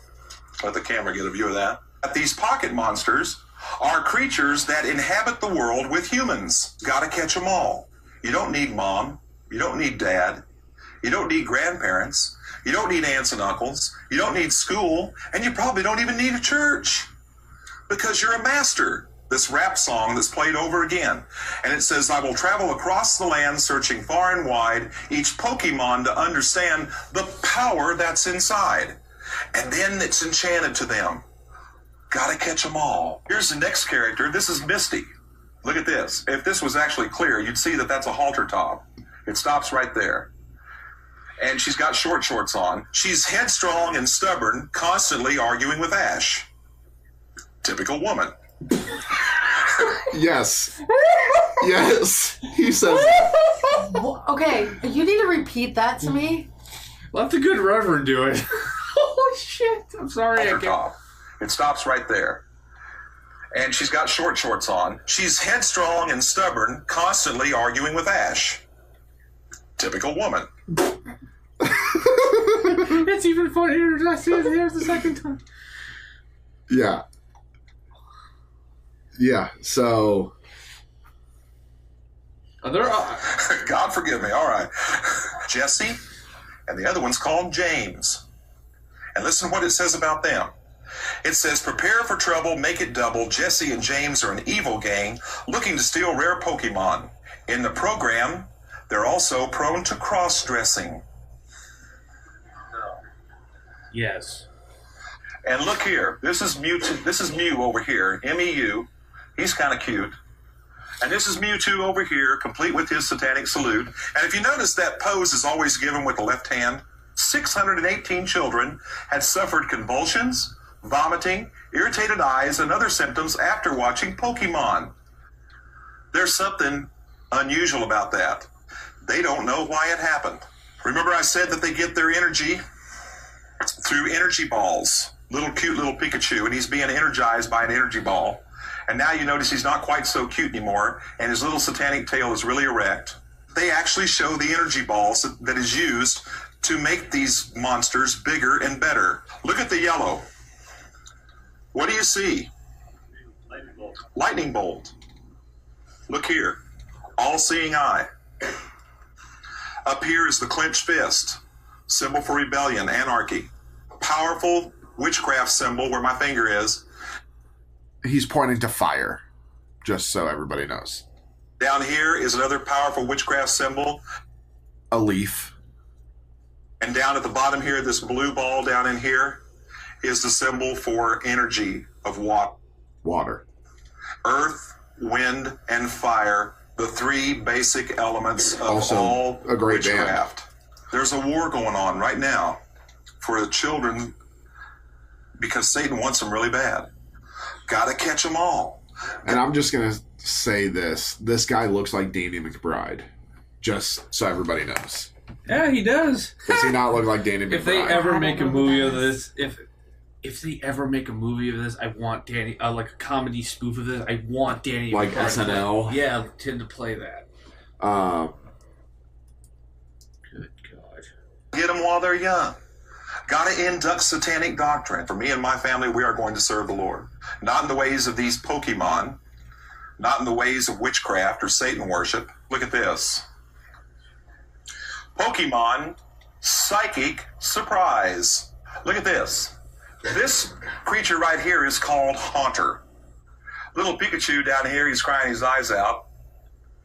Let the camera get a view of that. These pocket monsters are creatures that inhabit the world with humans. Gotta catch them all. You don't need mom. You don't need dad. You don't need grandparents. You don't need aunts and uncles. You don't need school. And you probably don't even need a church. Because you're a master. This rap song that's played over again. And it says, I will travel across the land searching far and wide each Pokemon to understand the power that's inside. And then it's enchanted to them. Gotta catch them all. Here's the next character. This is Misty. Look at this. If this was actually clear, you'd see that that's a halter top. It stops right there. And she's got short shorts on. She's headstrong and stubborn, constantly arguing with Ash. Typical woman. Yes. Yes. He says... Okay, you need to repeat that to me. Let the good reverend do it. Holy shit. I'm sorry. Halter top. It stops right there. And she's got short shorts on. She's headstrong and stubborn, constantly arguing with Ash. Typical woman. It's even funnier to see it here the second time. Yeah. Yeah, so... God forgive me. All right. Jesse, and the other one's called James. And listen what it says about them. It says, prepare for trouble, make it double. Jesse and James are an evil gang looking to steal rare Pokemon. In the program, they're also prone to cross-dressing. Yes. And look here. This is Mew over here. M-E-U. He's kind of cute. And this is Mewtwo over here, complete with his satanic salute. And if you notice, that pose is always given with the left hand. 618 children had suffered convulsions, vomiting, irritated eyes, and other symptoms after watching Pokemon. There's something unusual about that. They don't know why it happened. Remember I said that they get their energy through energy balls. Cute little Pikachu, and he's being energized by an energy ball. And now you notice he's not quite so cute anymore, and his little satanic tail is really erect. They actually show the energy balls that is used to make these monsters bigger and better. Look at the yellow. What do you see? Lightning bolt. Look here. All-seeing eye. Up here is the clenched fist, symbol for rebellion, anarchy. Powerful witchcraft symbol where my finger is. He's pointing to fire, just so everybody knows. Down here is another powerful witchcraft symbol. A leaf. And down at the bottom here, this blue ball down in here is the symbol for energy of water. Water. Earth, wind, and fire, the three basic elements of Also, all a great witchcraft. There's a war going on right now for the children because Satan wants them really bad. Gotta catch them all. And I'm just going to say this. This guy looks like Danny McBride. Just so everybody knows. Yeah, he does. Does he not look like Danny McBride? If they ever make a movie of this, if they ever make a movie of this, I want Danny, like a comedy spoof of this. I want Danny, like SNL. Yeah, to play that. Good God. Get them while they're young. Gotta induct satanic doctrine. For me and my family, we are going to serve the Lord. Not in the ways of these Pokemon, not in the ways of witchcraft or Satan worship. Look at this. Pokemon Psychic Surprise. Look at this. This creature right here is called Haunter. Little Pikachu down here, he's crying his eyes out.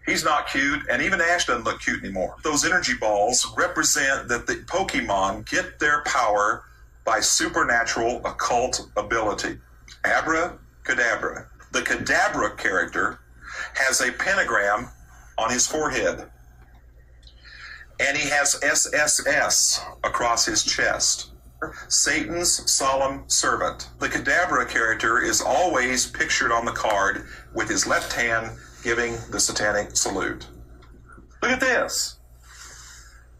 He's not cute, and even Ash doesn't look cute anymore. Those energy balls represent that the Pokemon get their power by supernatural occult ability. Abracadabra. The Kadabra character has a pentagram on his forehead. And he has SSS across his chest. Satan's solemn servant. The Kadabra character is always pictured on the card with his left hand giving the satanic salute. Look at this.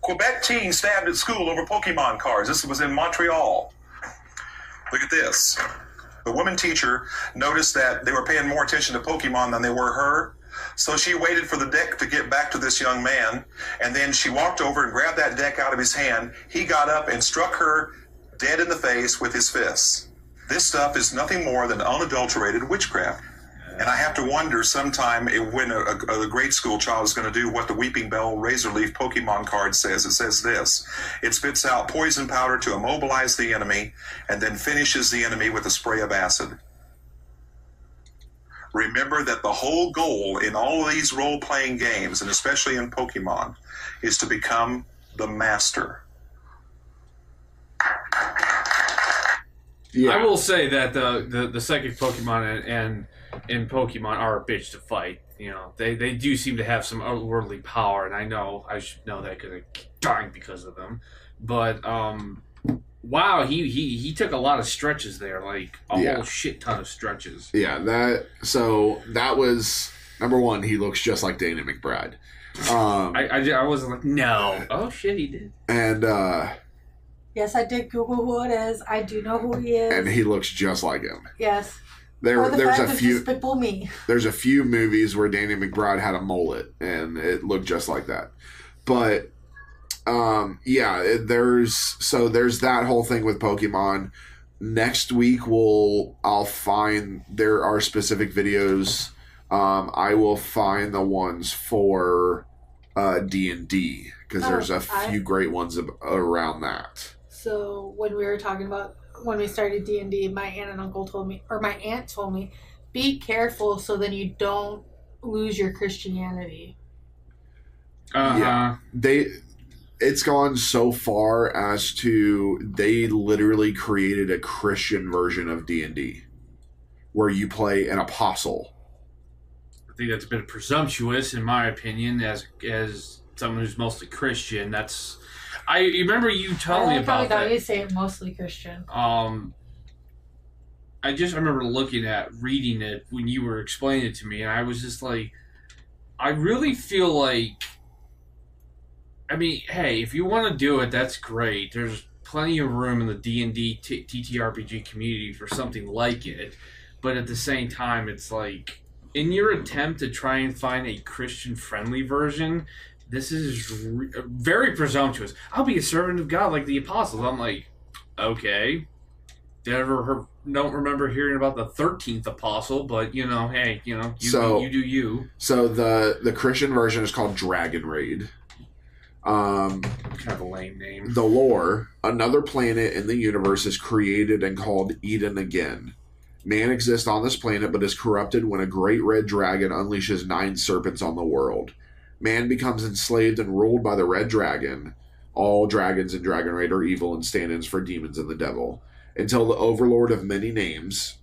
Quebec teen stabbed at school over Pokemon cards. This was in Montreal. Look at this. The woman teacher noticed that they were paying more attention to Pokemon than they were her. So she waited for the deck to get back to this young man, and then she walked over and grabbed that deck out of his hand. He got up and struck her dead in the face with his fists. This stuff is nothing more than unadulterated witchcraft. And I have to wonder sometime when a grade school child is going to do what the Weeping Bell Razor Leaf Pokemon card says. It says this. It spits out poison powder to immobilize the enemy and then finishes the enemy with a spray of acid. Remember that the whole goal in all of these role-playing games, and especially in Pokemon, is to become the master. Yeah. I will say that the psychic Pokemon and Pokemon are a bitch to fight. You know, they do seem to have some otherworldly power, and I know I should know that because I'm dying because of them. But wow, he took a lot of stretches there, like a whole shit ton of stretches. Yeah, that was number one. He looks just like Danny McBride. I wasn't like, no. Oh shit, he did. And yes, I did Google who it is. I do know who he is. And he looks just like him. Yes. There's a few. Despicable Me. There's a few movies where Danny McBride had a mullet, and it looked just like that. But there's that whole thing with Pokemon. Next week I'll find there are specific videos. I will find the ones for D&D because there's a few great ones around that. So when we were talking about when we started D&D, my aunt and uncle told me, or my aunt told me, be careful so then you don't lose your Christianity. Yeah, it's gone so far as to they literally created a Christian version of D&D where you play an apostle. I think that's a bit presumptuous, in my opinion, as someone who's mostly Christian. I remember you telling me about that. I say mostly Christian. I remember reading it when you were explaining it to me, and I was just like, I really feel like, I mean, hey, if you want to do it, that's great. There's plenty of room in the D&D TTRPG community for something like it, but at the same time, it's like, in your attempt to try and find a Christian-friendly version, this is very presumptuous. I'll be a servant of God like the apostles. I'm like, okay. Don't remember hearing about the 13th apostle, but hey, you do you. So the Christian version is called Dragon Raid. Kind of a lame name. The lore: another planet in the universe is created and called Eden again. Man exists on this planet, but is corrupted when a great red dragon unleashes 9 serpents on the world. Man becomes enslaved and ruled by the red dragon. All dragons in Dragon Raid are evil and stand-ins for demons and the devil. Until the overlord of many names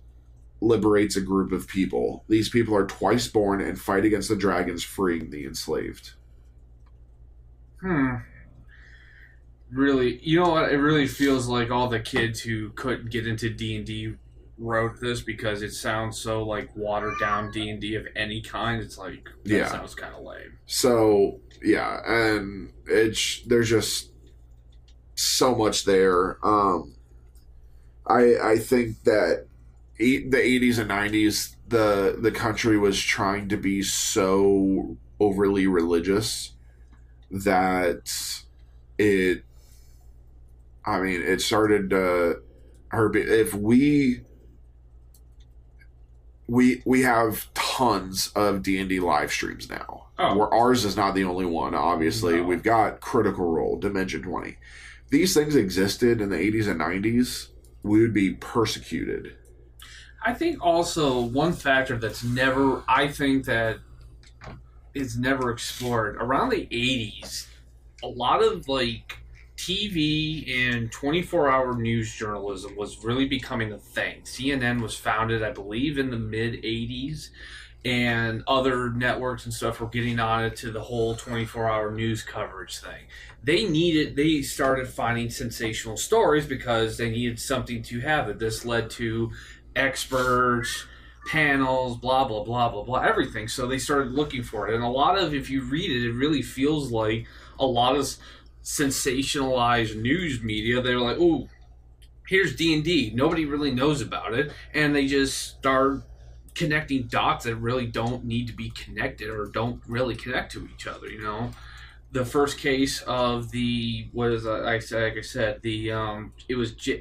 liberates a group of people. These people are twice born and fight against the dragons, freeing the enslaved. Really, you know what? It really feels like all the kids who couldn't get into D&D wrote this because it sounds so like watered down D&D of any kind. It's like, that sounds kind of lame. So, yeah, and there's just so much there. I think that the 80s and 90s, the country was trying to be so overly religious that it started to hurt. If we have tons of D&D live streams now. Where ours is not the only one, obviously. No. We've got Critical Role, Dimension 20. These things existed in the 80s and 90s, we would be persecuted. I think also one factor that's never explored, around the 80s, a lot of like TV and 24-hour news journalism was really becoming a thing. CNN was founded, I believe, in the mid-'80s, and other networks and stuff were getting on it to the whole 24-hour news coverage thing. They started finding sensational stories because they needed something to have it. This led to experts, panels, blah, blah, blah, blah, blah, everything. So they started looking for it. And a lot of, if you read it, it really feels like a lot of sensationalized news media. They're like, "Ooh, here's D&D. Nobody really knows about it," and they just start connecting dots that really don't need to be connected or don't really connect to each other. The first case of it was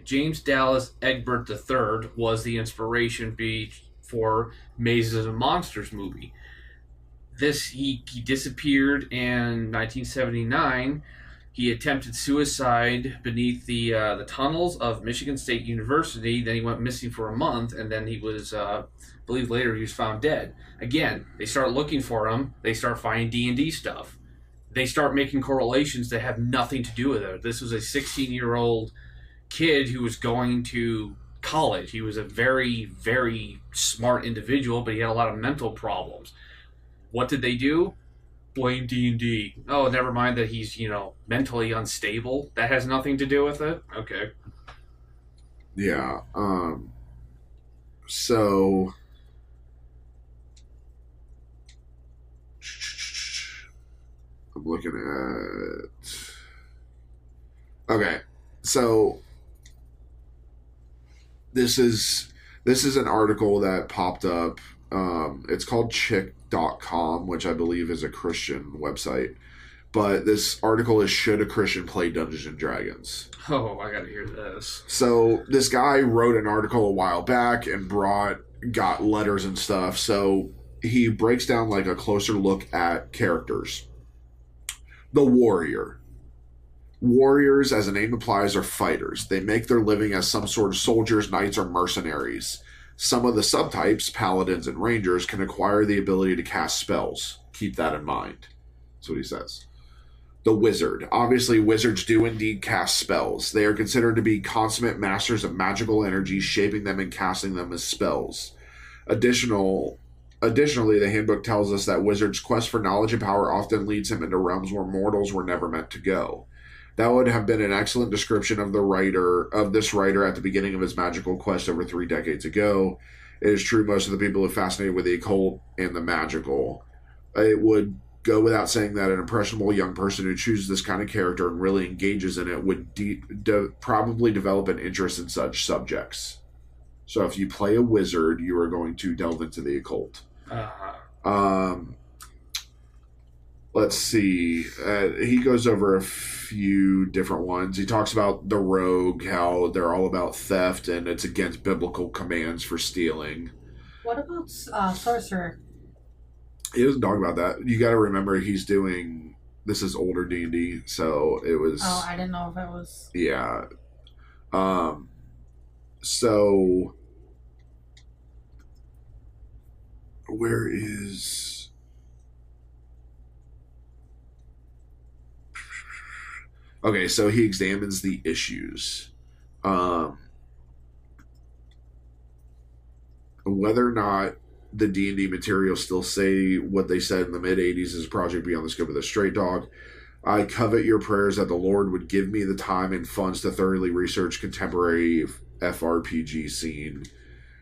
James Dallas Egbert III was the inspiration for Mazes and Monsters movie. He disappeared in 1979. He attempted suicide beneath the tunnels of Michigan State University. Then he went missing for a month, and then he was, I believe later, he was found dead. Again, they start looking for him. They start finding D&D stuff. They start making correlations that have nothing to do with it. This was a 16-year-old kid who was going to college. He was a very, very smart individual, but he had a lot of mental problems. What did they do? Blame D&D. Oh, never mind that he's, mentally unstable. That has nothing to do with it? Okay. Yeah. So... I'm looking at... Okay. So... This is an article that popped up. It's called Chick.com, which I believe is a Christian website. But this article is, should a Christian play Dungeons and Dragons? Oh, I gotta hear this. So this guy wrote an article a while back and got letters and stuff. So he breaks down like a closer look at characters. The warrior. Warriors, as the name implies, are fighters. They make their living as some sort of soldiers, knights, or mercenaries. Some of the subtypes, paladins and rangers, can acquire the ability to cast spells. Keep that in mind. That's what he says. The wizard. Obviously, wizards do indeed cast spells. They are considered to be consummate masters of magical energy, shaping them and casting them as spells. Additionally, the handbook tells us that wizards' quest for knowledge and power often leads him into realms where mortals were never meant to go. That would have been an excellent description of this writer at the beginning of his magical quest over 3 decades ago. It is true most of the people are fascinated with the occult and the magical. It would go without saying that an impressionable young person who chooses this kind of character and really engages in it would probably develop an interest in such subjects. So if you play a wizard, you are going to delve into the occult. let's see. He goes over a few different ones. He talks about the rogue, how they're all about theft, and it's against biblical commands for stealing. What about sorcerer? He doesn't talk about that. You got to remember, he's doing... This is older D&D, so it was... Oh, I didn't know if it was... Yeah. So... Where is... Okay, so he examines the issues. Whether or not the D&D materials still say what they said in the mid-'80s as Project Beyond the Scope of the Straight Dog. I covet your prayers that the Lord would give me the time and funds to thoroughly research contemporary FRPG scene,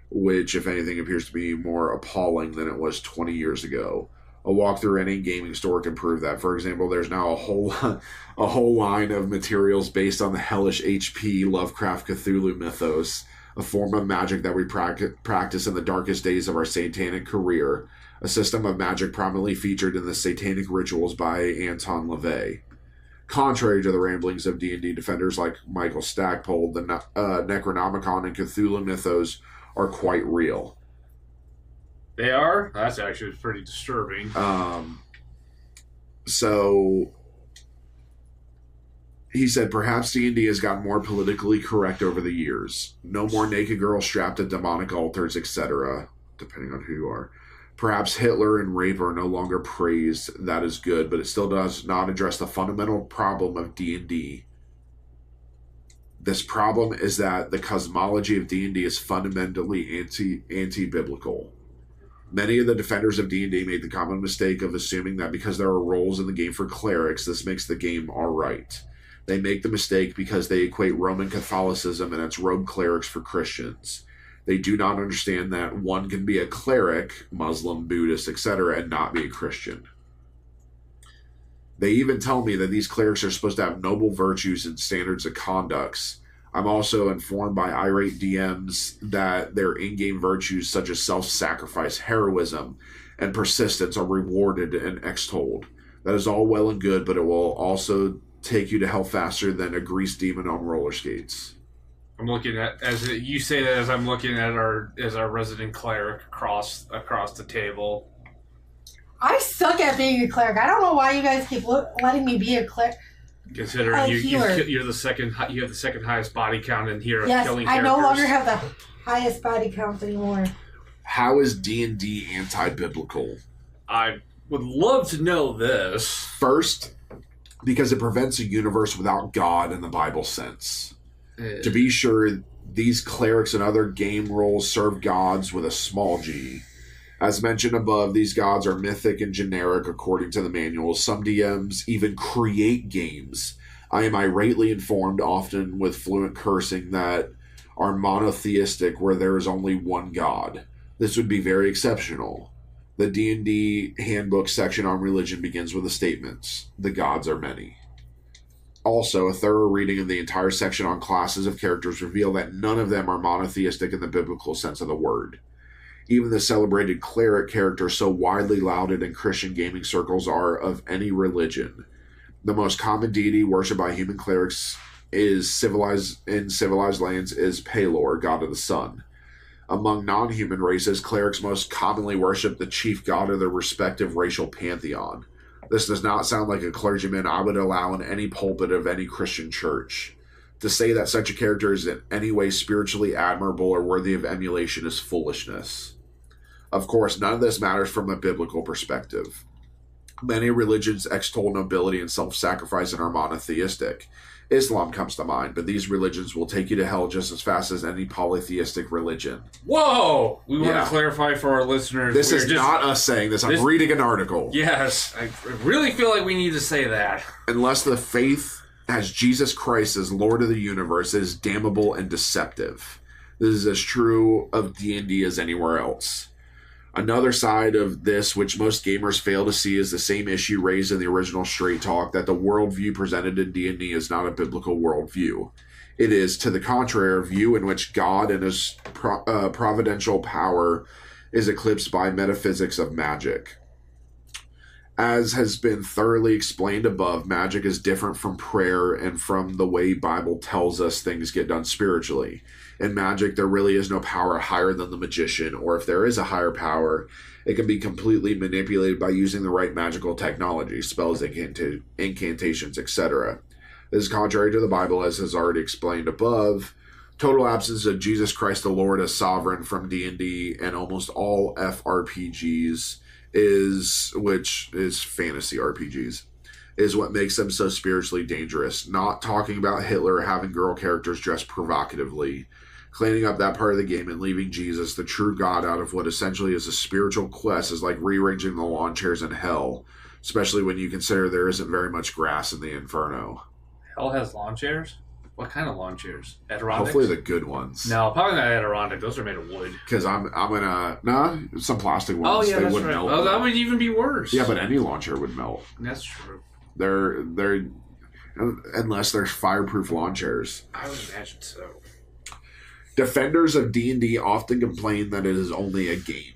which, if anything, appears to be more appalling than it was 20 years ago. A walk through any gaming store can prove that. For example, there's now a whole line of materials based on the hellish HP Lovecraft Cthulhu mythos, a form of magic that we practice in the darkest days of our satanic career, a system of magic prominently featured in the Satanic Rituals by Anton LaVey. Contrary to the ramblings of D&D defenders like Michael Stackpole, the Necronomicon and Cthulhu mythos are quite real. They are? That's actually pretty disturbing. So... He said, perhaps D&D has gotten more politically correct over the years. No more naked girls strapped to demonic altars, etc., depending on who you are. Perhaps Hitler and rape are no longer praised. That is good, but it still does not address the fundamental problem of D&D. This problem is that the cosmology of D&D is fundamentally anti-biblical. Many of the defenders of D&D made the common mistake of assuming that because there are roles in the game for clerics, this makes the game alright. They make the mistake because they equate Roman Catholicism and its rogue clerics for Christians. They do not understand that one can be a cleric, Muslim, Buddhist, etc., and not be a Christian. They even tell me that these clerics are supposed to have noble virtues and standards of conducts. I'm also informed by irate DMs that their in-game virtues such as self-sacrifice, heroism, and persistence are rewarded and extolled. That is all well and good, but it will also take you to hell faster than a greased demon on roller skates. I'm looking at, as you say that, as I'm looking at our resident cleric across the table. I suck at being a cleric. I don't know why you guys keep letting me be a cleric. Considering you're the second, you have the second highest body count in here. Yes, killing I characters. no longer have the highest body count anymore. How is D&D anti-biblical? I would love to know this. First, because it prevents a universe without God in the Bible sense. To be sure, these clerics and other game roles serve gods with a small g. As mentioned above, these gods are mythic and generic according to the manuals. Some DMs even create games. I am irately informed, often with fluent cursing, that are monotheistic where there is only one god. This would be very exceptional. The D&D handbook section on religion begins with the statements, the gods are many. Also, a thorough reading of the entire section on classes of characters reveal that none of them are monotheistic in the biblical sense of the word. Even the celebrated cleric characters so widely lauded in Christian gaming circles are of any religion. The most common deity worshipped by human clerics in civilized lands is Pelor, god of the sun. Among non-human races, clerics most commonly worship the chief god of their respective racial pantheon. This does not sound like a clergyman I would allow in any pulpit of any Christian church. To say that such a character is in any way spiritually admirable or worthy of emulation is foolishness. Of course, none of this matters from a biblical perspective. Many religions extol nobility and self-sacrifice and are monotheistic. Islam comes to mind, but these religions will take you to hell just as fast as any polytheistic religion. Whoa! We want to clarify for our listeners. This is not us saying this. I'm reading an article. Yes, I really feel like we need to say that. Unless the faith has Jesus Christ as Lord of the universe, it is damnable and deceptive. This is as true of D&D as anywhere else. Another side of this, which most gamers fail to see, is the same issue raised in the original Straight Talk, that the worldview presented in D&D is not a biblical worldview. It is, to the contrary, a view in which God and his providential power is eclipsed by metaphysics of magic. As has been thoroughly explained above, magic is different from prayer and from the way Bible tells us things get done spiritually. In magic, there really is no power higher than the magician, or if there is a higher power, it can be completely manipulated by using the right magical technology, spells, incantations, etc. This is contrary to the Bible, as has already explained above. Total absence of Jesus Christ the Lord as sovereign from D&D and almost all FRPGs which is fantasy RPGs, is what makes them so spiritually dangerous. Not talking about Hitler having girl characters dressed provocatively, cleaning up that part of the game and leaving Jesus, the true God, out of what essentially is a spiritual quest is like rearranging the lawn chairs in hell, especially when you consider there isn't very much grass in the Inferno. Hell has lawn chairs? What kind of lawn chairs? Adirondacks? Hopefully the good ones. No, probably not Adirondack. Those are made of wood. Because I'm gonna... some plastic ones. Oh, yeah, they that's would right. melt. Oh, that would even be worse. Yeah, but any lawn chair would melt. That's true. They're unless they're fireproof lawn chairs. I would imagine so. Defenders of D&D often complain that it is only a game.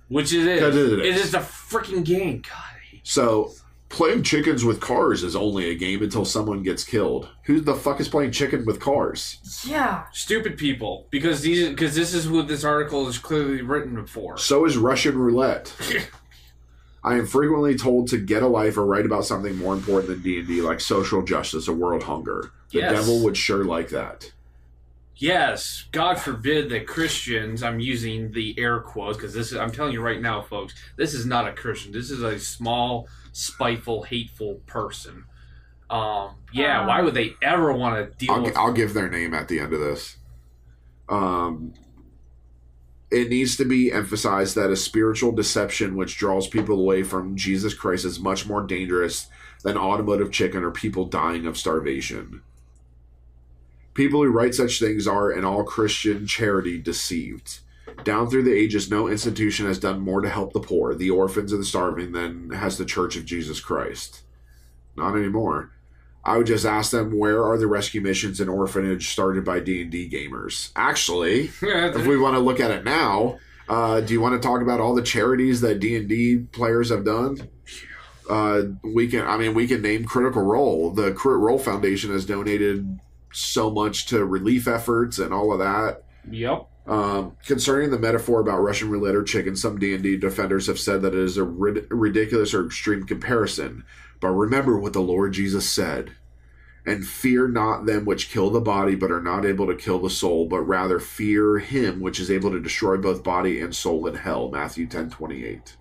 Which it is. 'Cause it is. It is a freaking game. God, I hate So, playing chickens with cars is only a game until someone gets killed. Who the fuck is playing chicken with cars? Yeah. stupid people. Because this is what this article is clearly written for. So is Russian roulette. I am frequently told to get a life or write about something more important than D&D, like social justice or world hunger. The Yes. devil would sure like that. Yes, God forbid that Christians, I'm using the air quotes, because I'm telling you right now, folks, this is not a Christian. This is a small, spiteful, hateful person. Why would they ever want to deal with... I'll give their name at the end of this. It needs to be emphasized that a spiritual deception which draws people away from Jesus Christ is much more dangerous than automotive chicken or people dying of starvation. People who write such things are, in all Christian charity, deceived. Down through the ages, no institution has done more to help the poor, the orphans, and the starving than has the Church of Jesus Christ. Not anymore. I would just ask them, where are the rescue missions and orphanage started by D&D gamers? Actually, if we want to look at it now, do you want to talk about all the charities that D&D players have done? We can name Critical Role. The Crit Role Foundation has donated so much to relief efforts and all of that. Yep. Concerning the metaphor about Russian roulette or chicken, some D&D defenders have said that it is a ridiculous or extreme comparison. But remember what the Lord Jesus said. And fear not them which kill the body, but are not able to kill the soul, but rather fear him which is able to destroy both body and soul in hell. Matthew 10:28.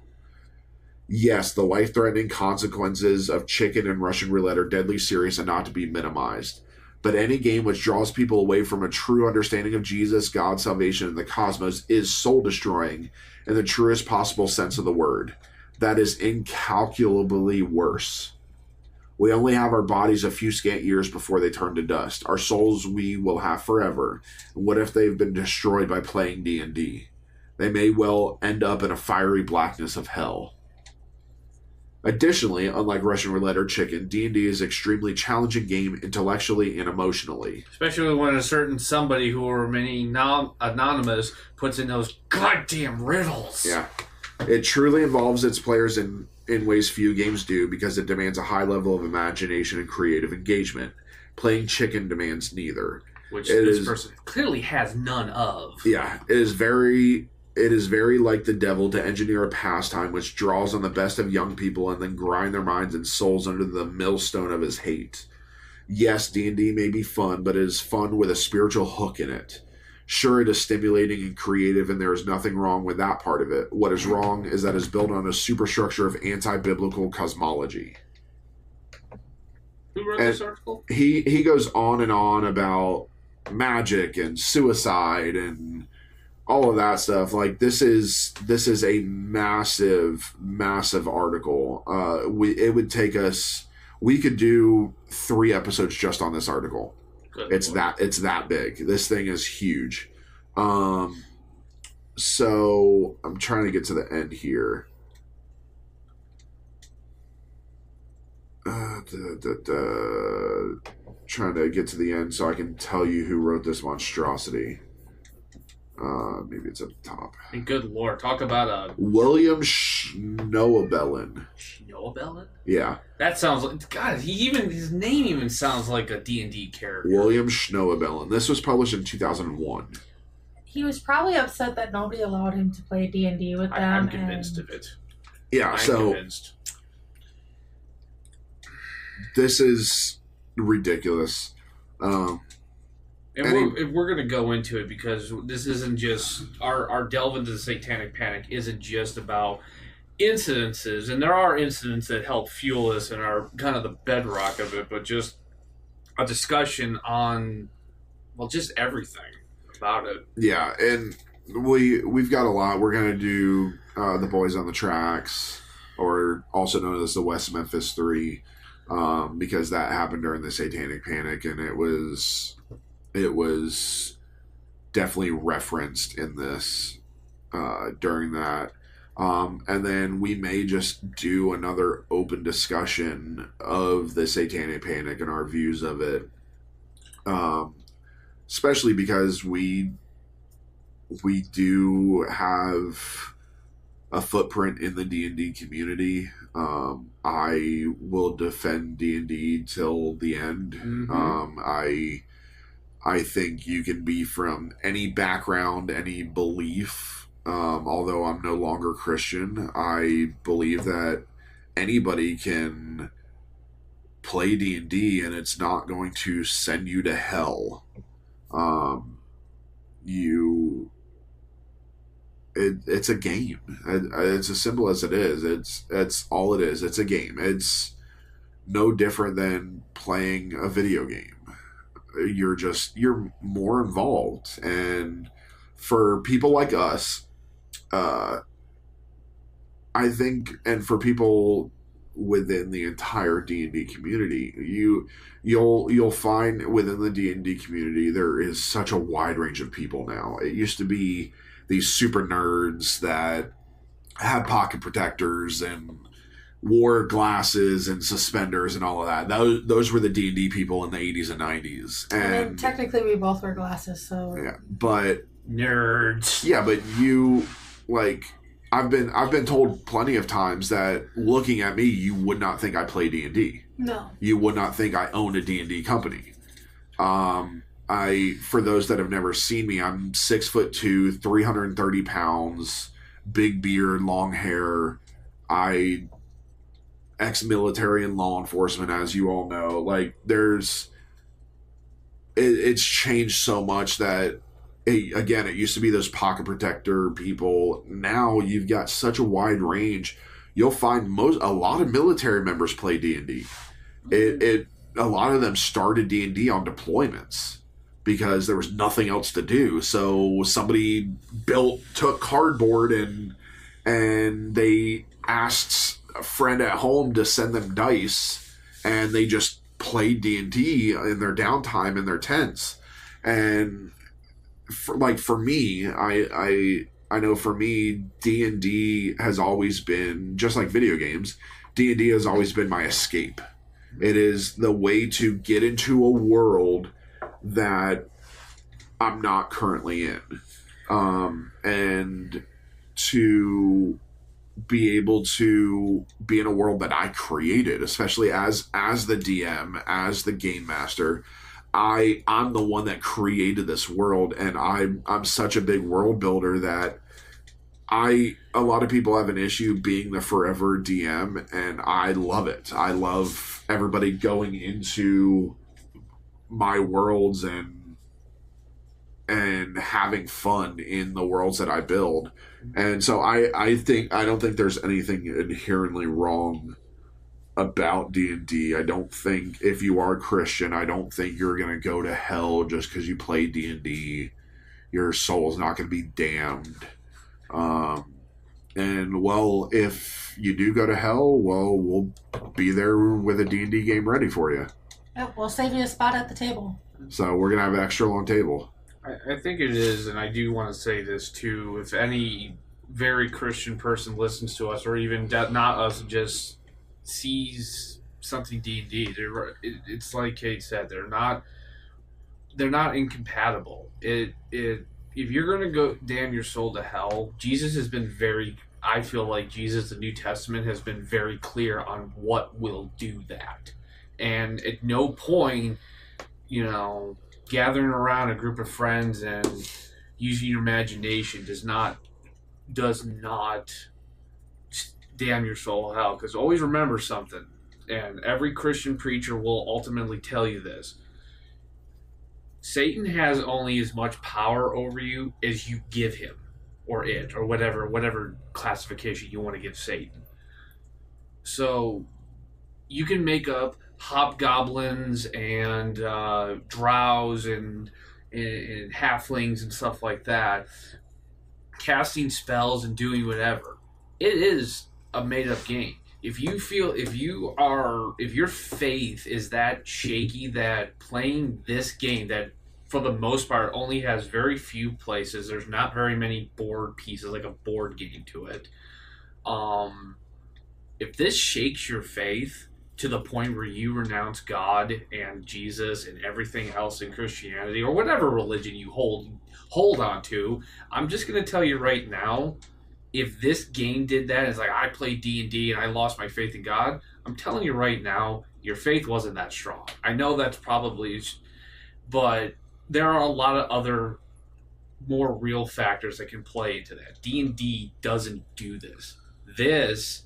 Yes, the life-threatening consequences of chicken and Russian roulette are deadly serious and not to be minimized. But any game which draws people away from a true understanding of Jesus, God, salvation, and the cosmos is soul-destroying in the truest possible sense of the word. That is incalculably worse. We only have our bodies a few scant years before they turn to dust. Our souls we will have forever. And what if they've been destroyed by playing D&D? They may well end up in a fiery blackness of hell. Additionally, unlike Russian roulette or chicken, D&D is an extremely challenging game intellectually and emotionally. Especially when a certain somebody who are remaining anonymous puts in those goddamn riddles. Yeah. It truly involves its players in ways few games do because it demands a high level of imagination and creative engagement. Playing chicken demands neither. Which this person clearly has none of. Yeah. It is very like the devil to engineer a pastime which draws on the best of young people and then grind their minds and souls under the millstone of his hate. Yes, D&D may be fun, but it is fun with a spiritual hook in it. Sure, it is stimulating and creative, and there is nothing wrong with that part of it. What is wrong is that it is built on a superstructure of anti-biblical cosmology. Who wrote this article? He goes on and on about magic and suicide and all of that stuff. Like, this is a massive article. It would take us. We could do 3 episodes just on this article. It's that big. This thing is huge. So I'm trying to get to the end here. Trying to get to the end so I can tell you who wrote this monstrosity. Maybe it's at the top. And good Lord, talk about a William Schnoebelen. Bellin? Yeah. That sounds like... God, his name even sounds like a D&D character. William Schnoebellen. This was published in 2001. He was probably upset that nobody allowed him to play D&D with them. I'm convinced of it. Yeah, I'm so... convinced. This is ridiculous. And we're going to go into it because this isn't just... Our delve into the Satanic Panic isn't just about incidences, and there are incidents that help fuel us and are kind of the bedrock of it, but just a discussion on, well, just everything about it. Yeah, and we've got a lot. We're going to do The Boys on the Tracks, or also known as the West Memphis 3, because that happened during the Satanic Panic, and it was definitely referenced in this during that. And then we may just do another open discussion of the Satanic Panic and our views of it. Especially because we do have a footprint in the D&D community. I will defend D&D till the end. Mm-hmm. I think you can be from any background, any belief. Although I'm no longer Christian, I believe that anybody can play D&D and it's not going to send you to hell. It's a game. It's as simple as it is. It's all it is. It's a game. It's no different than playing a video game. You're more involved. And for people like us, I think, and for people within the entire D&D community, you'll find within the D&D community there is such a wide range of people now. It used to be these super nerds that had pocket protectors and wore glasses and suspenders and all of that. Those were the D&D people in the 80s and 90s. And technically we both wear glasses, so... Yeah, but... Nerds. Yeah, but you... Like, I've been told plenty of times that looking at me, you would not think I play D&D. No. You would not think I own a D&D company. For those that have never seen me, I'm 6'2", 330 pounds, big beard, long hair. Ex-military and law enforcement, as you all know. Like, it's changed so much that, again, it used to be those pocket protector people. Now you've got such a wide range. You'll find a lot of military members play D&D. A lot of them started D&D on deployments because there was nothing else to do. So somebody took cardboard and they asked a friend at home to send them dice, and they just played D&D in their downtime in their tents. And for me, I know for me, D&D has always been, just like video games, D&D has always been my escape. It is the way to get into a world that I'm not currently in. And to be able to be in a world that I created, especially as the DM, as the game master. I'm the one that created this world, and I'm such a big world builder that a lot of people have an issue being the forever DM, and I love it. I love everybody going into my worlds and having fun in the worlds that I build. And so I don't think there's anything inherently wrong about D&D. I don't think, if you are Christian, I don't think you're going to go to hell just because you play D&D. Your soul's not going to be damned. And, well, if you do go to hell, well, we'll be there with a D&D game ready for you. Yep, we'll save you a spot at the table. So we're going to have an extra long table. I think it is, and I do want to say this too. If any very Christian person listens to us, or even not us, just sees something D&D, it's like Kayde said, they're not incompatible. If you're going to go damn your soul to hell, Jesus has been very, I feel like Jesus, the New Testament, has been very clear on what will do that. And at no point, gathering around a group of friends and using your imagination does not damn your soul hell. Because always remember something, and every Christian preacher will ultimately tell you this. Satan has only as much power over you as you give him, or it, or whatever classification you want to give Satan. So you can make up hobgoblins and drows and halflings and stuff like that, casting spells and doing whatever. It is a made-up game. If your faith is that shaky that playing this game that for the most part only has very few places, there's not very many board pieces, like a board game to it. If this shakes your faith to the point where you renounce God and Jesus and everything else in Christianity or whatever religion you hold on to, I'm just going to tell you right now, if this game did that, it's like I played D&D and I lost my faith in God, I'm telling you right now, your faith wasn't that strong. I know that's probably, but there are a lot of other more real factors that can play into that. D&D doesn't do this. This,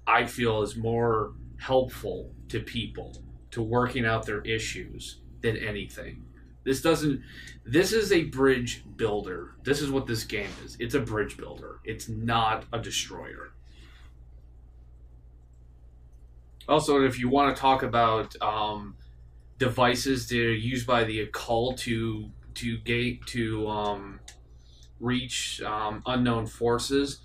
I feel, is more helpful to people to working out their issues than anything. This is a bridge builder. This is what this game is. It's a bridge builder. It's not a destroyer. Also, if you want to talk about devices that are used by the occult to reach unknown forces,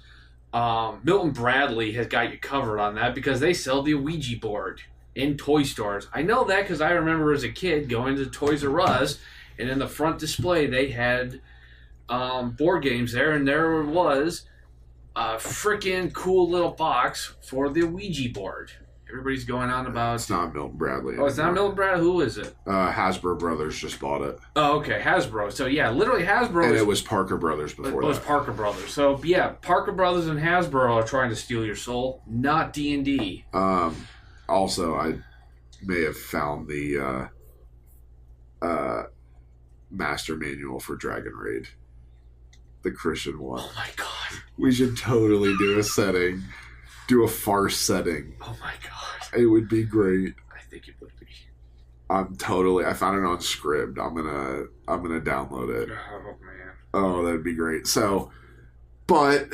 Milton Bradley has got you covered on that because they sell the Ouija board in toy stores. I know that because I remember as a kid going to Toys R Us, and in the front display they had board games there, and there was a freaking cool little box for the Ouija board. Everybody's going on about... It's not Milton Bradley anymore. Oh, it's not Milton Bradley? Who is it? Hasbro Brothers just bought it. Oh, okay. Hasbro. So, yeah, literally Hasbro... And it was Parker Brothers before that. It was Parker Brothers. So, yeah, Parker Brothers and Hasbro are trying to steal your soul, not D&D. Also, I may have found the master manual for Dragon Raid. The Christian one. Oh, my God. We should totally do a farce setting. Oh, my God. It would be great. I think it would be. I found it on Scribd. I'm gonna download it. Oh, man. Oh, that'd be great. So, but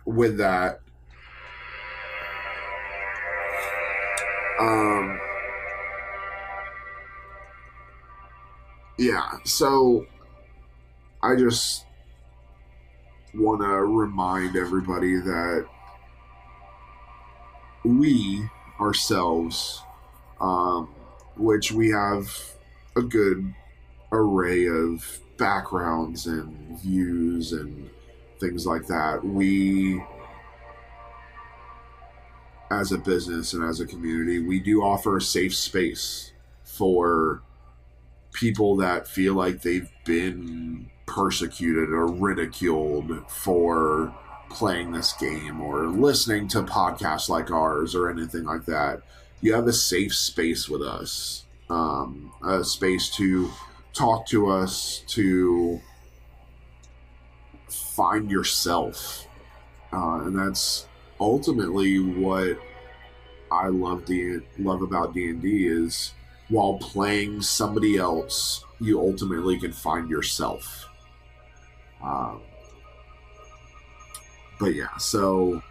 with that, yeah. So I just want to remind everybody that we ourselves, which we have a good array of backgrounds and views and things like that, we, as a business and as a community, we do offer a safe space for people that feel like they've been persecuted or ridiculed for playing this game or listening to podcasts like ours or anything like that. You have a safe space with us, a space to talk to us, to find yourself, and that's ultimately what I love about D&D is while playing somebody else, you ultimately can find yourself. But yeah, so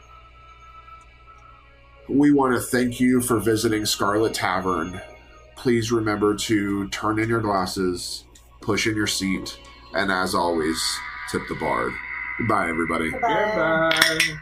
we want to thank you for visiting Scarlet Tavern. Please remember to turn in your glasses, push in your seat, and as always, tip the bard. Goodbye, everybody. Goodbye. Goodbye.